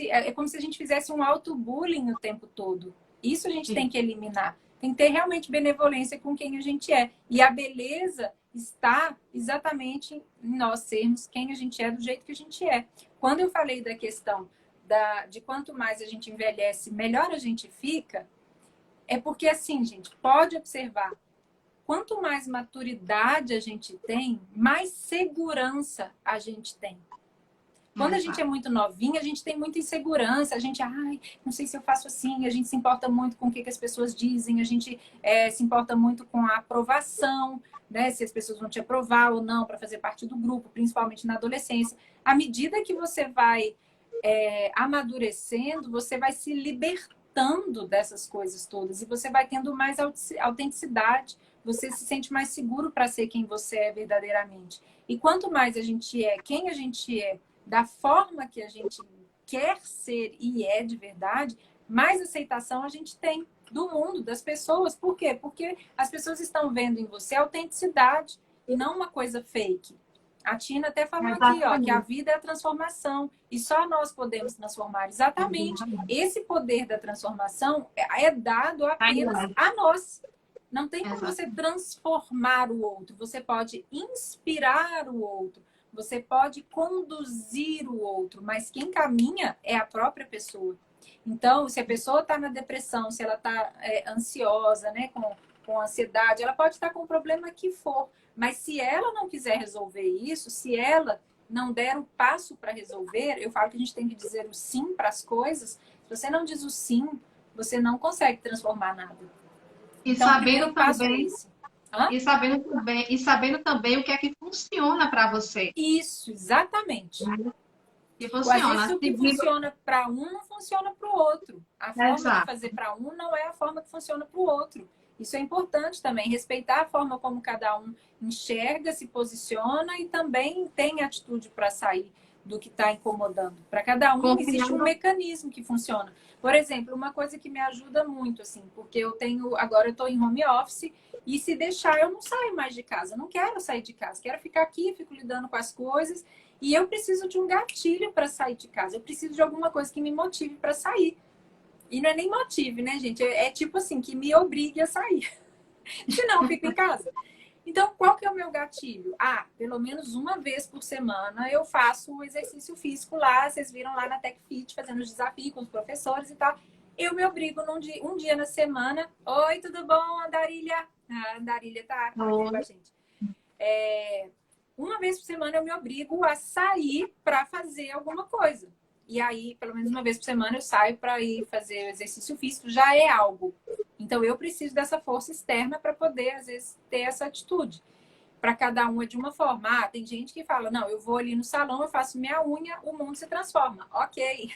é como se a gente fizesse um auto-bullying o tempo todo. Isso a gente Sim. tem que eliminar. Tem que ter realmente benevolência com quem a gente é. E a beleza está exatamente em nós sermos quem a gente é, do jeito que a gente é. Quando eu falei da questão de quanto mais a gente envelhece, melhor a gente fica, é porque assim, gente, pode observar, quanto mais maturidade a gente tem, mais segurança a gente tem. Quando a gente é muito novinha, a gente tem muita insegurança. A gente, não sei se eu faço assim. A gente se importa muito com o que as pessoas dizem. A gente se importa muito com a aprovação, né? Se as pessoas vão te aprovar ou não para fazer parte do grupo, principalmente na adolescência. À medida que você vai amadurecendo, você vai se libertando dessas coisas todas. E você vai tendo mais autenticidade. Você se sente mais seguro para ser quem você é verdadeiramente. E quanto mais a gente é quem a gente é, da forma que a gente quer ser e é de verdade, mais aceitação a gente tem do mundo, das pessoas. Por quê? Porque as pessoas estão vendo em você autenticidade e não uma coisa fake. A Tina até falou aqui, que a vida é a transformação e só nós podemos transformar. Exatamente. Esse poder da transformação é dado apenas a nós. Não tem como Exato. você transformar o outro. Você pode inspirar o outro. Você pode conduzir o outro. Mas quem caminha é a própria pessoa. Então, se a pessoa está na depressão, se ela está ansiosa, né, com ansiedade, ela pode estar com o problema que for. Mas se ela não quiser resolver isso, se ela não der o passo para resolver, eu falo que a gente tem que dizer o sim para as coisas. Se você não diz o sim, você não consegue transformar nada. E Então, o primeiro sabendo passo é também, esse. Hã? e sabendo também o que funciona para você. Isso, exatamente. Que Às funciona. vezes o que Seguindo. funciona para um não funciona para o outro. A forma de Exato. fazer para um não é a forma que funciona para o outro. Isso é importante também, respeitar a forma como cada um enxerga, se posiciona e também tem atitude para sair do que está incomodando. Para cada um existe um Confiando. mecanismo que funciona. Por exemplo, uma coisa que me ajuda muito, assim, porque agora eu estou em home office e se deixar eu não saio mais de casa. Eu não quero sair de casa, quero ficar aqui, fico lidando com as coisas. E eu preciso de um gatilho para sair de casa. Eu preciso de alguma coisa que me motive para sair. E não é nem motive, né, gente? É tipo assim, que me obrigue a sair. Senão, eu fico em casa. Então, qual que é o meu gatilho? Ah, pelo menos uma vez por semana eu faço o exercício físico lá. Vocês viram lá na TechFit, fazendo os desafios com os professores e tal. Eu me obrigo um dia na semana. Oi, tudo bom, Andarilha? A Andarilha tá aqui com a gente. Uma vez por semana eu me obrigo a sair para fazer alguma coisa. E aí, pelo menos uma vez por semana, eu saio para ir fazer o exercício físico, já é algo. Então, eu preciso dessa força externa para poder, às vezes, ter essa atitude. Para cada um é de uma forma. Ah, tem gente que fala, não, eu vou ali no salão, eu faço minha unha, o mundo se transforma. Ok,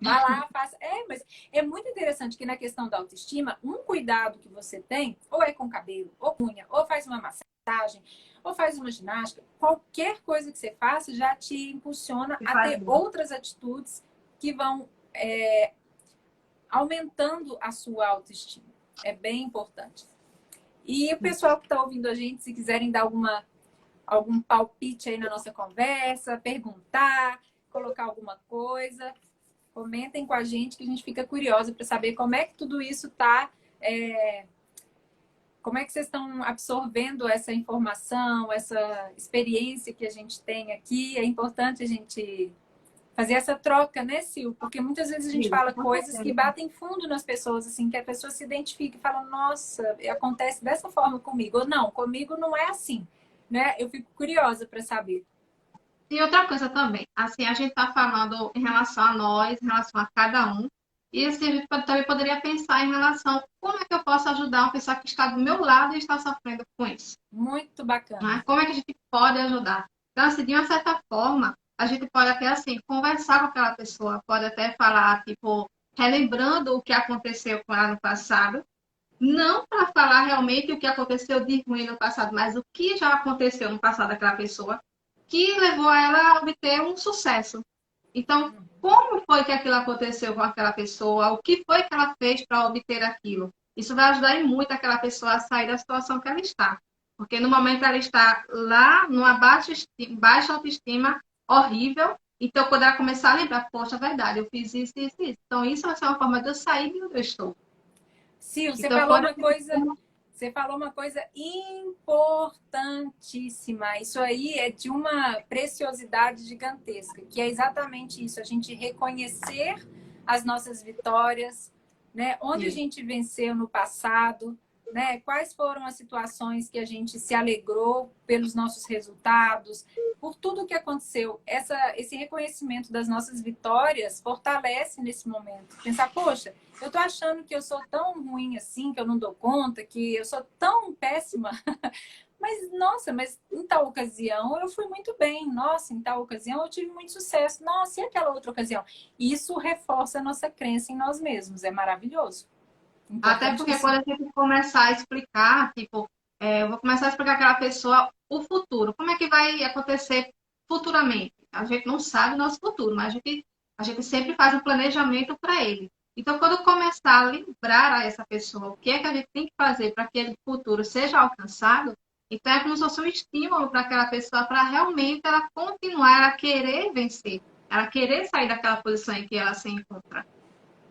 vai lá, faça. Mas é muito interessante que na questão da autoestima, um cuidado que você tem, ou é com cabelo, ou com unha, ou faz uma massagem, ou faz uma ginástica, qualquer coisa que você faça já te impulsiona Que a faz ter bem. outras atitudes que vão aumentando a sua autoestima. É bem importante. E o pessoal que está ouvindo a gente, se quiserem dar algum palpite aí na nossa conversa, perguntar, colocar alguma coisa, comentem com a gente que a gente fica curiosa para saber como é que tudo isso está. Como é que vocês estão absorvendo essa informação, essa experiência que a gente tem aqui? É importante a gente fazer essa troca, né, Sil? Porque muitas vezes a gente Isso, fala com coisas que certeza. batem fundo nas pessoas, assim, que a pessoa se identifica e fala, nossa, acontece dessa forma comigo. Ou não, comigo não é assim, né? Eu fico curiosa para saber. E outra coisa também, assim, a gente está falando em relação a nós, em relação a cada um, e assim, a gente também poderia pensar em relação a como é que eu posso ajudar uma pessoa que está do meu lado e está sofrendo com isso, Muito bacana. né? Como é que a gente pode ajudar? Então, assim, de uma certa forma, a gente pode até, assim, conversar com aquela pessoa, pode até falar, tipo, relembrando o que aconteceu com ela no passado, não para falar realmente o que aconteceu de ruim no passado, mas o que já aconteceu no passado daquela pessoa, que levou ela a obter um sucesso. Então, como foi que aquilo aconteceu com aquela pessoa? O que foi que ela fez para obter aquilo? Isso vai ajudar em muito aquela pessoa a sair da situação que ela está. Porque no momento ela está lá, numa baixa autoestima horrível. Então, quando ela começar a lembrar, poxa, é verdade, eu fiz isso, isso, isso. Então, isso vai ser uma forma de eu sair de onde eu estou. Sil, Então, pode. você falou uma coisa importantíssima. Isso aí é de uma preciosidade gigantesca, que é exatamente isso, a gente reconhecer as nossas vitórias, né? Onde a gente venceu no passado, né? Quais foram as situações que a gente se alegrou pelos nossos resultados, por tudo que aconteceu. Esse reconhecimento das nossas vitórias fortalece nesse momento. Pensar, poxa, eu tô achando que eu sou tão ruim assim, que eu não dou conta, que eu sou tão péssima. Mas, nossa, mas em tal ocasião eu fui muito bem. Nossa, em tal ocasião eu tive muito sucesso. Nossa, e aquela outra ocasião? Isso reforça a nossa crença em nós mesmos. É maravilhoso. Até porque quando a gente começar a explicar, tipo, eu vou começar a explicar àquela pessoa o futuro. Como é que vai acontecer futuramente? A gente não sabe o nosso futuro, mas a gente sempre faz um planejamento para ele. Então, quando começar a lembrar a essa pessoa o que é que a gente tem que fazer para que aquele futuro seja alcançado, então é como se fosse um estímulo para aquela pessoa para realmente ela continuar, ela querer vencer, ela querer sair daquela posição em que ela se encontra.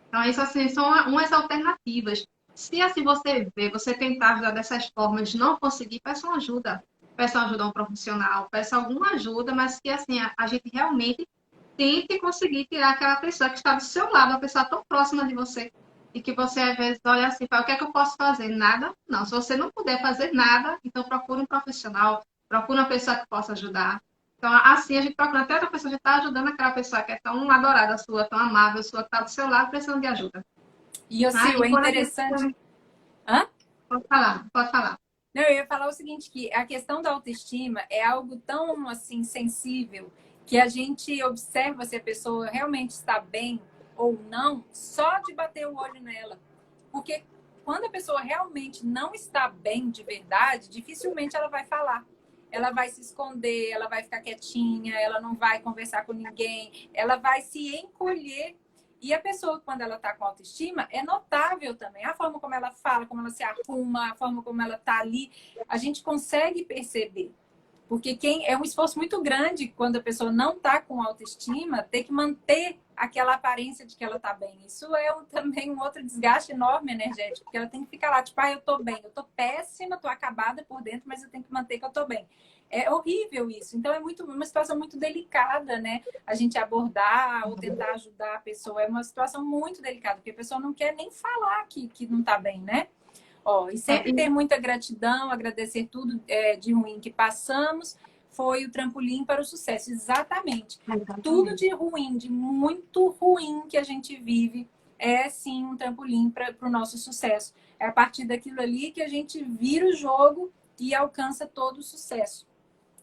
Então, isso assim, são umas alternativas. Se assim você vê, você tentar ajudar dessas formas, não conseguir, peça uma ajuda. Peça uma ajuda a um profissional, peça alguma ajuda, mas que assim, a gente realmente tente conseguir tirar aquela pessoa que está do seu lado, uma pessoa tão próxima de você, e que você às vezes olha assim, fala, o que é que eu posso fazer? Nada? Não, se você não puder fazer nada, então procure um profissional, procure uma pessoa que possa ajudar. Então, assim, a gente procura até outra pessoa, a gente está ajudando aquela pessoa que é tão adorada sua, tão amável sua, que está do seu lado, precisando de ajuda. E, ô, Tá? Sil, E é quando a gente... interessante. Hã? Pode falar, pode falar. Não, eu ia falar o seguinte, que a questão da autoestima é algo tão, assim, sensível, que a gente observa se a pessoa realmente está bem ou não, só de bater o olho nela. Porque quando a pessoa realmente não está bem de verdade, dificilmente ela vai falar. Ela vai se esconder, ela vai ficar quietinha, ela não vai conversar com ninguém, ela vai se encolher. E a pessoa, quando ela está com autoestima, é notável também. A forma como ela fala, como ela se arruma, a forma como ela está ali, a gente consegue perceber. Porque é um esforço muito grande quando a pessoa não está com autoestima, ter que manter aquela aparência de que ela está bem. Isso é também um outro desgaste enorme energético, porque ela tem que ficar lá, tipo, eu tô bem, eu tô péssima, tô acabada por dentro, mas eu tenho que manter que eu tô bem. É horrível isso. Então é uma situação muito delicada, né? A gente abordar ou tentar ajudar a pessoa. É uma situação muito delicada, porque a pessoa não quer nem falar que não está bem, né? Ó, e sempre ter muita gratidão, agradecer tudo de ruim que passamos, foi o trampolim para o sucesso. Exatamente. Tudo de ruim, de muito ruim que a gente vive, é sim um trampolim para o nosso sucesso. É a partir daquilo ali que a gente vira o jogo e alcança todo o sucesso.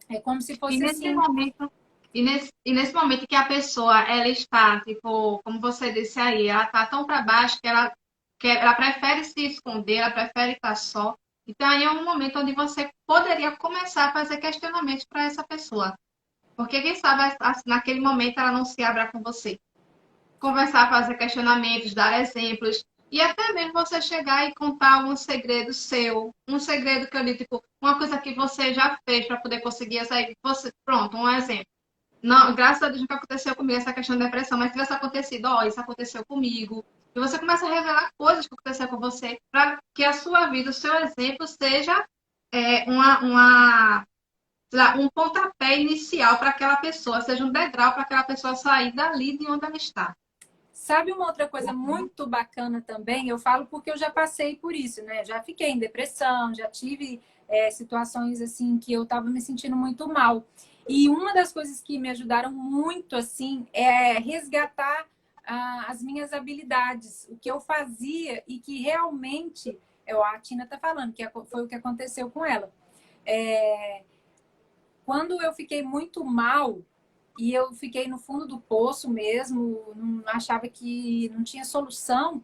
É como se fosse nesse assim. momento, nesse momento que a pessoa ela está, tipo, como você disse aí, ela está tão para baixo que ela prefere se esconder, ela prefere estar só. Então, aí é um momento onde você poderia começar a fazer questionamentos para essa pessoa. Porque quem sabe naquele momento ela não se abra com você. Conversar, fazer questionamentos, dar exemplos. E até mesmo você chegar e contar um segredo seu, um segredo que eu digo, tipo, uma coisa que você já fez para poder conseguir essa aí. Você, pronto, um exemplo. Não, graças a Deus nunca aconteceu comigo essa questão da depressão, mas se tivesse acontecido, ó, isso aconteceu comigo. E você começa a revelar coisas que aconteceram com você, para que a sua vida, o seu exemplo, seja sei lá, um pontapé inicial para aquela pessoa, seja um degrau para aquela pessoa sair dali de onde ela está. Sabe uma outra coisa muito bacana também? Eu falo porque eu já passei por isso, né? Já fiquei em depressão, já tive situações assim que eu estava me sentindo muito mal. E uma das coisas que me ajudaram muito assim é resgatar as minhas habilidades, o que eu fazia e que realmente, a Tina tá falando que foi o que aconteceu com ela. Quando eu fiquei muito mal, e eu fiquei no fundo do poço mesmo, não achava que não tinha solução.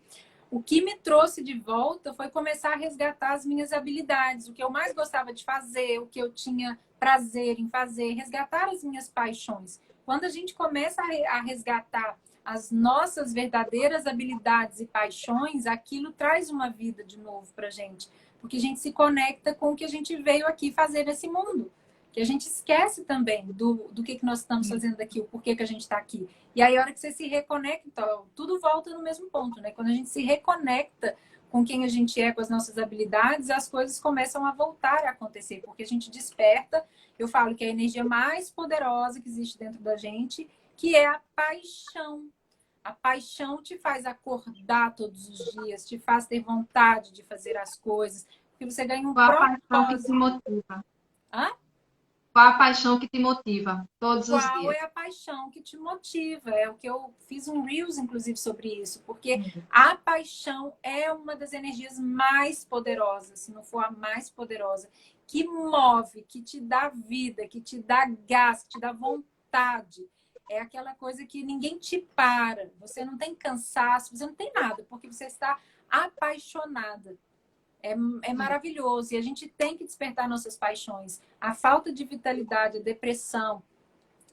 O que me trouxe de volta foi começar a resgatar as minhas habilidades, o que eu mais gostava de fazer, o que eu tinha prazer em fazer, resgatar as minhas paixões. Quando a gente começa a resgatar as nossas verdadeiras habilidades e paixões, aquilo traz uma vida de novo para a gente, porque a gente se conecta com o que a gente veio aqui fazer nesse mundo. Que a gente esquece também do que nós estamos fazendo aqui, o porquê que a gente está aqui. E aí, a hora que você se reconecta, então, tudo volta no mesmo ponto, né? Quando a gente se reconecta com quem a gente é, com as nossas habilidades, as coisas começam a voltar a acontecer, porque a gente desperta. Eu falo que é a energia mais poderosa que existe dentro da gente, que é a paixão. A paixão te faz acordar todos os dias, te faz ter vontade de fazer as coisas, porque você ganha um Qual a paixão que te propósito. motiva? Hã? Qual a paixão que te motiva todos os Qual dias? é a paixão que te motiva? É o que eu fiz um Reels, inclusive, sobre isso, porque a paixão é uma das energias mais poderosas, se não for a mais poderosa, que move, que te dá vida, que te dá gás, que te dá vontade. É aquela coisa que ninguém te para, você não tem cansaço, você não tem nada, porque você está apaixonada. É maravilhoso e a gente tem que despertar nossas paixões. A falta de vitalidade, a depressão,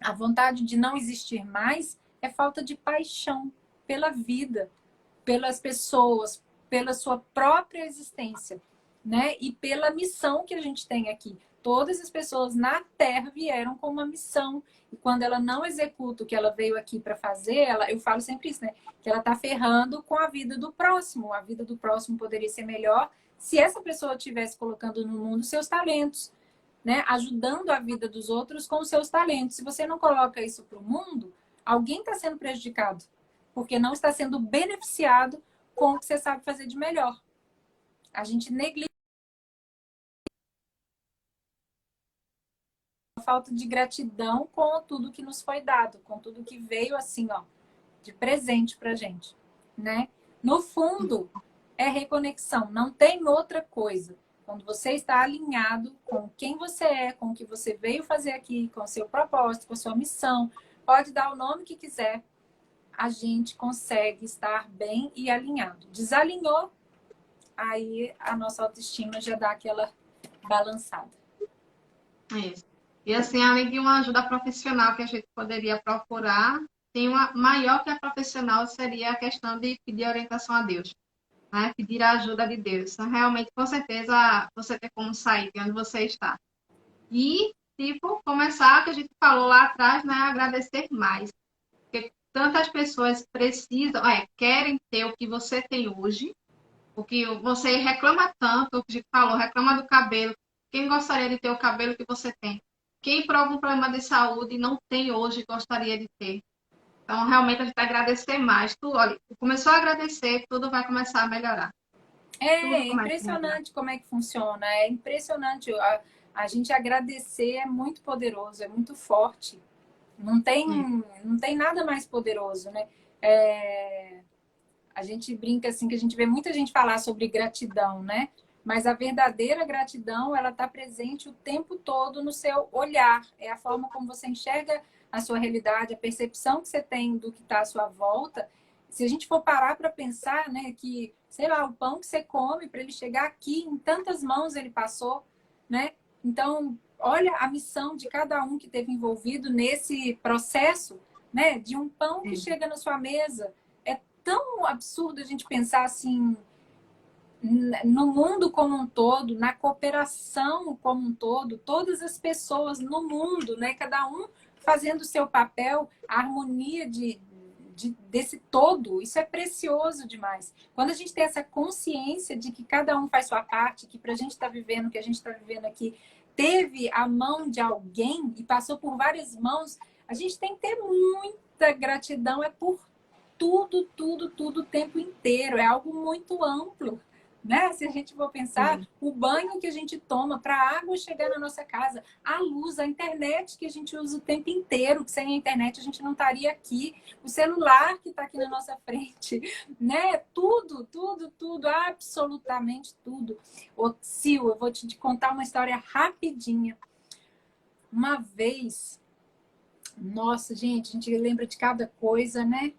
a vontade de não existir mais é falta de paixão pela vida, pelas pessoas, pela sua própria existência, né? E pela missão que a gente tem aqui. Todas as pessoas na Terra vieram com uma missão. E quando ela não executa o que ela veio aqui para fazer, eu falo sempre isso, né? Que ela está ferrando com a vida do próximo. A vida do próximo poderia ser melhor se essa pessoa estivesse colocando no mundo seus talentos, né? Ajudando a vida dos outros com os seus talentos. Se você não coloca isso para o mundo, alguém está sendo prejudicado, porque não está sendo beneficiado com o que você sabe fazer de melhor. A gente negligencia a falta de gratidão com tudo que nos foi dado, com tudo que veio assim, ó, de presente pra gente, né? No fundo, é reconexão, não tem outra coisa. Quando você está alinhado com quem você é, com o que você veio fazer aqui, com o seu propósito, com a sua missão, pode dar o nome que quiser, a gente consegue estar bem e alinhado. Desalinhou, aí a nossa autoestima já dá aquela balançada. Isso. E assim, além de uma ajuda profissional que a gente poderia procurar, tem uma maior que a profissional seria a questão de pedir orientação a Deus, né? Pedir a ajuda de Deus. Então, realmente, com certeza, você tem como sair de onde você está. E, tipo, começar, que a gente falou lá atrás, né? Agradecer mais. Porque tantas pessoas precisam, querem ter o que você tem hoje, o que você reclama tanto, o que a gente falou, reclama do cabelo. Quem gostaria de ter o cabelo que você tem? Quem por algum problema de saúde não tem hoje gostaria de ter? Então, realmente, a gente vai agradecer mais. Tu, olha, começou a agradecer, tudo vai começar a melhorar. É impressionante como é que funciona. É impressionante. A gente agradecer é muito poderoso, é muito forte. Não tem nada mais poderoso, né? A gente brinca assim que a gente vê muita gente falar sobre gratidão, né? Mas a verdadeira gratidão, ela está presente o tempo todo no seu olhar. É a forma como você enxerga a sua realidade, a percepção que você tem do que está à sua volta. Se a gente for parar para pensar, né, que, sei lá, o pão que você come, para ele chegar aqui, em tantas mãos ele passou, né? Então, olha a missão de cada um que esteve envolvido nesse processo, né, de um pão que chega na sua mesa. É tão absurdo a gente pensar assim, no mundo como um todo, na cooperação como um todo, todas as pessoas no mundo, né? Cada um fazendo o seu papel, a harmonia desse todo, isso é precioso demais. Quando a gente tem essa consciência de que cada um faz sua parte, que para a gente estar vivendo o que a gente está vivendo aqui, teve a mão de alguém e passou por várias mãos, a gente tem que ter muita gratidão, é por tudo, tudo, tudo o tempo inteiro, é algo muito amplo. Né? Se a gente for pensar, o banho que a gente toma para a água chegar na nossa casa, a luz, a internet que a gente usa o tempo inteiro, que sem a internet a gente não estaria aqui, o celular que está aqui na nossa frente, né? Tudo, tudo, tudo, absolutamente tudo. Ô, Sil, eu vou te contar uma história rapidinha. Uma vez, nossa, gente, a gente lembra de cada coisa, né?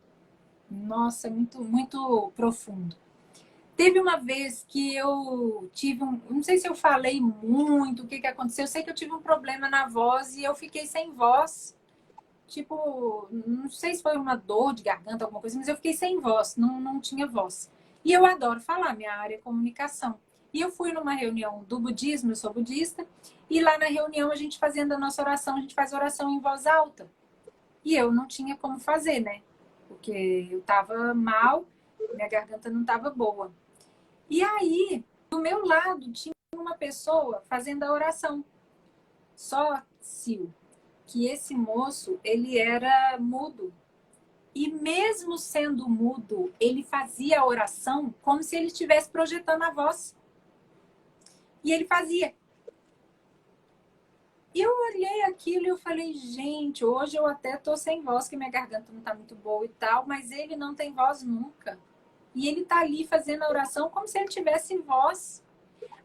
Nossa, muito, muito profundo. Teve uma vez que eu tive não sei se eu falei muito, o que aconteceu. Eu sei que eu tive um problema na voz e eu fiquei sem voz. Tipo, não sei se foi uma dor de garganta, alguma coisa, mas eu fiquei sem voz, não tinha voz. E eu adoro falar, minha área é comunicação. E eu fui numa reunião do budismo, eu sou budista, e lá na reunião a gente fazendo a nossa oração, a gente faz oração em voz alta. E eu não tinha como fazer, né? Porque eu tava mal, minha garganta não tava boa. E aí, do meu lado, tinha uma pessoa fazendo a oração. Só, Sil, que esse moço, ele era mudo. E mesmo sendo mudo, ele fazia a oração como se ele estivesse projetando a voz. E ele fazia. E eu olhei aquilo e eu falei, gente, hoje eu até tô sem voz, que minha garganta não tá muito boa e tal, mas ele não tem voz nunca. E ele tá ali fazendo a oração como se ele tivesse voz.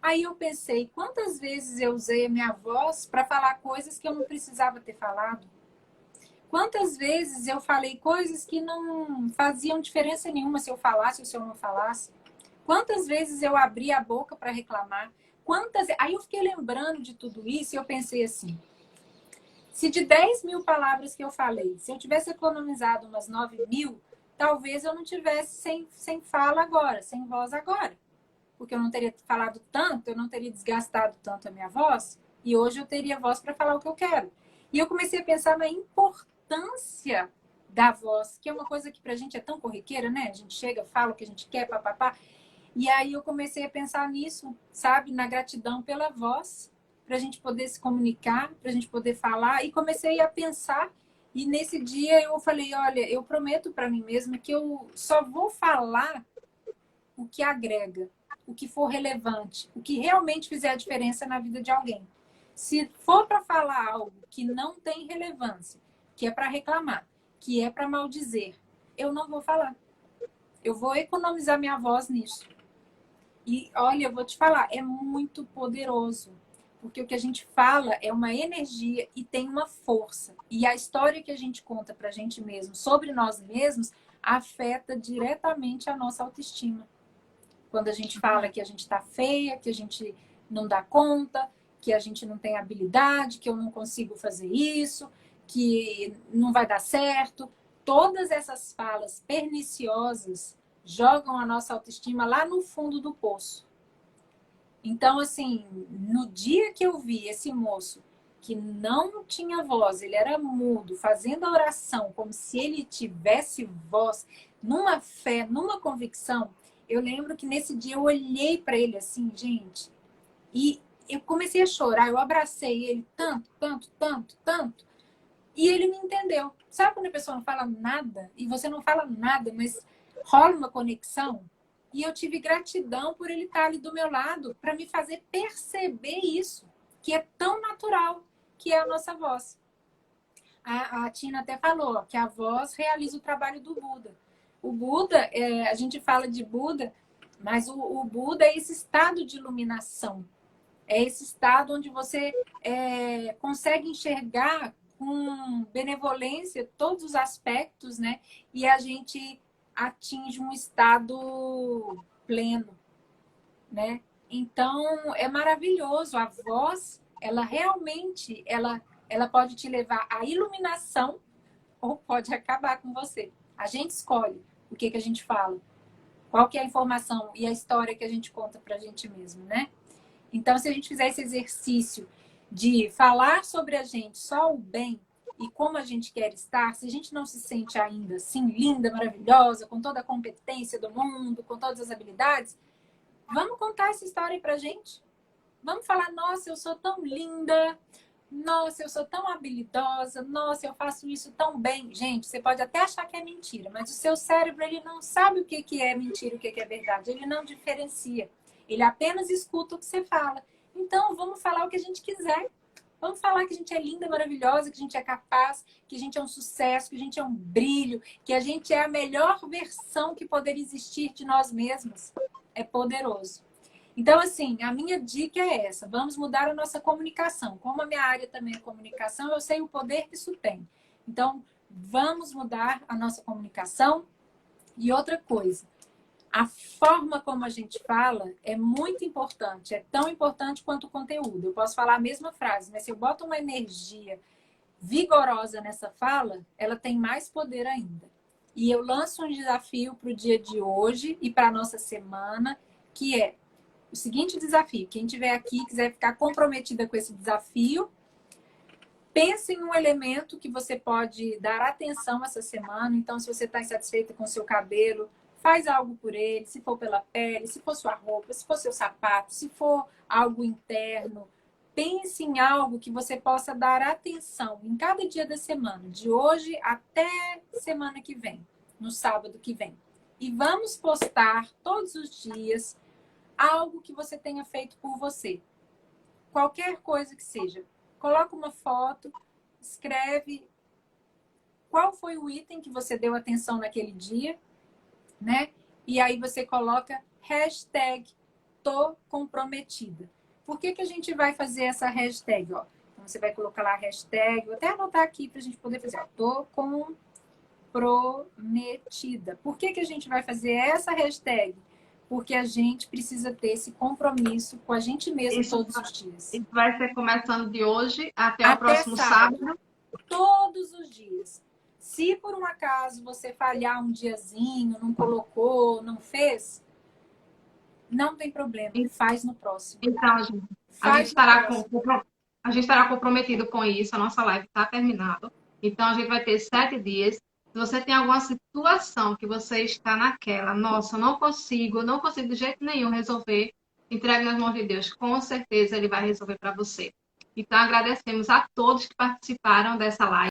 Aí eu pensei, quantas vezes eu usei a minha voz para falar coisas que eu não precisava ter falado? Quantas vezes eu falei coisas que não faziam diferença nenhuma se eu falasse ou se eu não falasse? Quantas vezes eu abri a boca para reclamar? Aí eu fiquei lembrando de tudo isso e eu pensei assim, se de 10.000 palavras que eu falei, se eu tivesse economizado umas 9.000, talvez eu não tivesse sem fala agora, sem voz agora. Porque eu não teria falado tanto, eu não teria desgastado tanto a minha voz. E hoje eu teria voz para falar o que eu quero. E eu comecei a pensar na importância da voz, que é uma coisa que pra gente é tão corriqueira, né? A gente chega, fala o que a gente quer, papapá. E aí eu comecei a pensar nisso, sabe? Na gratidão pela voz, pra gente poder se comunicar, pra gente poder falar. E comecei a pensar. E nesse dia eu falei, olha, eu prometo para mim mesma que eu só vou falar o que agrega, o que for relevante, o que realmente fizer a diferença na vida de alguém. Se for para falar algo que não tem relevância, que é para reclamar, que é para maldizer, eu não vou falar. Eu vou economizar minha voz nisso. E olha, eu vou te falar, é muito poderoso. Porque o que a gente fala é uma energia e tem uma força. E a história que a gente conta pra gente mesmo, sobre nós mesmos, afeta diretamente a nossa autoestima. Quando a gente fala que a gente tá feia, que a gente não dá conta, que a gente não tem habilidade, que eu não consigo fazer isso, que não vai dar certo. Todas essas falas perniciosas jogam a nossa autoestima lá no fundo do poço. Então, assim, no dia que eu vi esse moço que não tinha voz, ele era mudo, fazendo a oração como se ele tivesse voz, numa fé, numa convicção, eu lembro que nesse dia eu olhei para ele assim, gente, e eu comecei a chorar, eu abracei ele tanto, tanto, tanto, tanto, e ele me entendeu. Sabe quando a pessoa não fala nada, e você não fala nada, mas rola uma conexão? E eu tive gratidão por ele estar ali do meu lado para me fazer perceber isso, que é tão natural, que é a nossa voz. A Tina até falou que a voz realiza o trabalho do Buda. O Buda, a gente fala de Buda, mas o Buda é esse estado de iluminação. É esse estado onde você consegue enxergar com benevolência todos os aspectos, né? E a gente atinge um estado pleno, né? Então, é maravilhoso. A voz, ela realmente, ela pode te levar à iluminação ou pode acabar com você. A gente escolhe o que a gente fala, qual que é a informação e a história que a gente conta pra gente mesmo, né? Então, se a gente fizer esse exercício de falar sobre a gente só o bem e como a gente quer estar, se a gente não se sente ainda assim, linda, maravilhosa, com toda a competência do mundo, com todas as habilidades, vamos contar essa história aí pra gente. Vamos falar, nossa, eu sou tão linda, nossa, eu sou tão habilidosa, nossa, eu faço isso tão bem. Gente, você pode até achar que é mentira, mas o seu cérebro, ele não sabe o que é mentira e o que é verdade. Ele não diferencia. Ele apenas escuta o que você fala. Então, vamos falar o que a gente quiser. Vamos falar que a gente é linda, maravilhosa, que a gente é capaz, que a gente é um sucesso, que a gente é um brilho, que a gente é a melhor versão que poderia existir de nós mesmos. É poderoso. Então, assim, a minha dica é essa. Vamos mudar a nossa comunicação. Como a minha área também é comunicação, eu sei o poder que isso tem. Então, vamos mudar a nossa comunicação. E outra coisa, a forma como a gente fala é muito importante. É tão importante quanto o conteúdo. Eu posso falar a mesma frase, mas se eu boto uma energia vigorosa nessa fala, ela tem mais poder ainda. E eu lanço um desafio para o dia de hoje e para a nossa semana, que é o seguinte desafio. Quem estiver aqui e quiser ficar comprometida com esse desafio, pense em um elemento que você pode dar atenção essa semana. Então, se você está insatisfeita com o seu cabelo, faz algo por ele. Se for pela pele, se for sua roupa, se for seu sapato, se for algo interno. Pense em algo que você possa dar atenção em cada dia da semana, de hoje até semana que vem, no sábado que vem. E vamos postar todos os dias algo que você tenha feito por você. Qualquer coisa que seja. Coloca uma foto, escreve qual foi o item que você deu atenção naquele dia, né? E aí você coloca hashtag tô comprometida. Por que a gente vai fazer essa hashtag? Ó? Então você vai colocar lá a hashtag, vou até anotar aqui para a gente poder fazer. Ó, tô comprometida. Por que a gente vai fazer essa hashtag? Porque a gente precisa ter esse compromisso com a gente mesmo todos os dias. Isso vai ser começando de hoje até o próximo sábado. Todos os dias. Se por um acaso você falhar um diazinho, não colocou, não fez, não tem problema, faz no próximo. Então, a gente estará A gente estará comprometido com isso, a nossa live está terminando. Então, a gente vai ter 7 dias. Se você tem alguma situação que você está naquela, nossa, não consigo de jeito nenhum resolver, entregue nas mãos de Deus. Com certeza Ele vai resolver para você. Então, agradecemos a todos que participaram dessa live.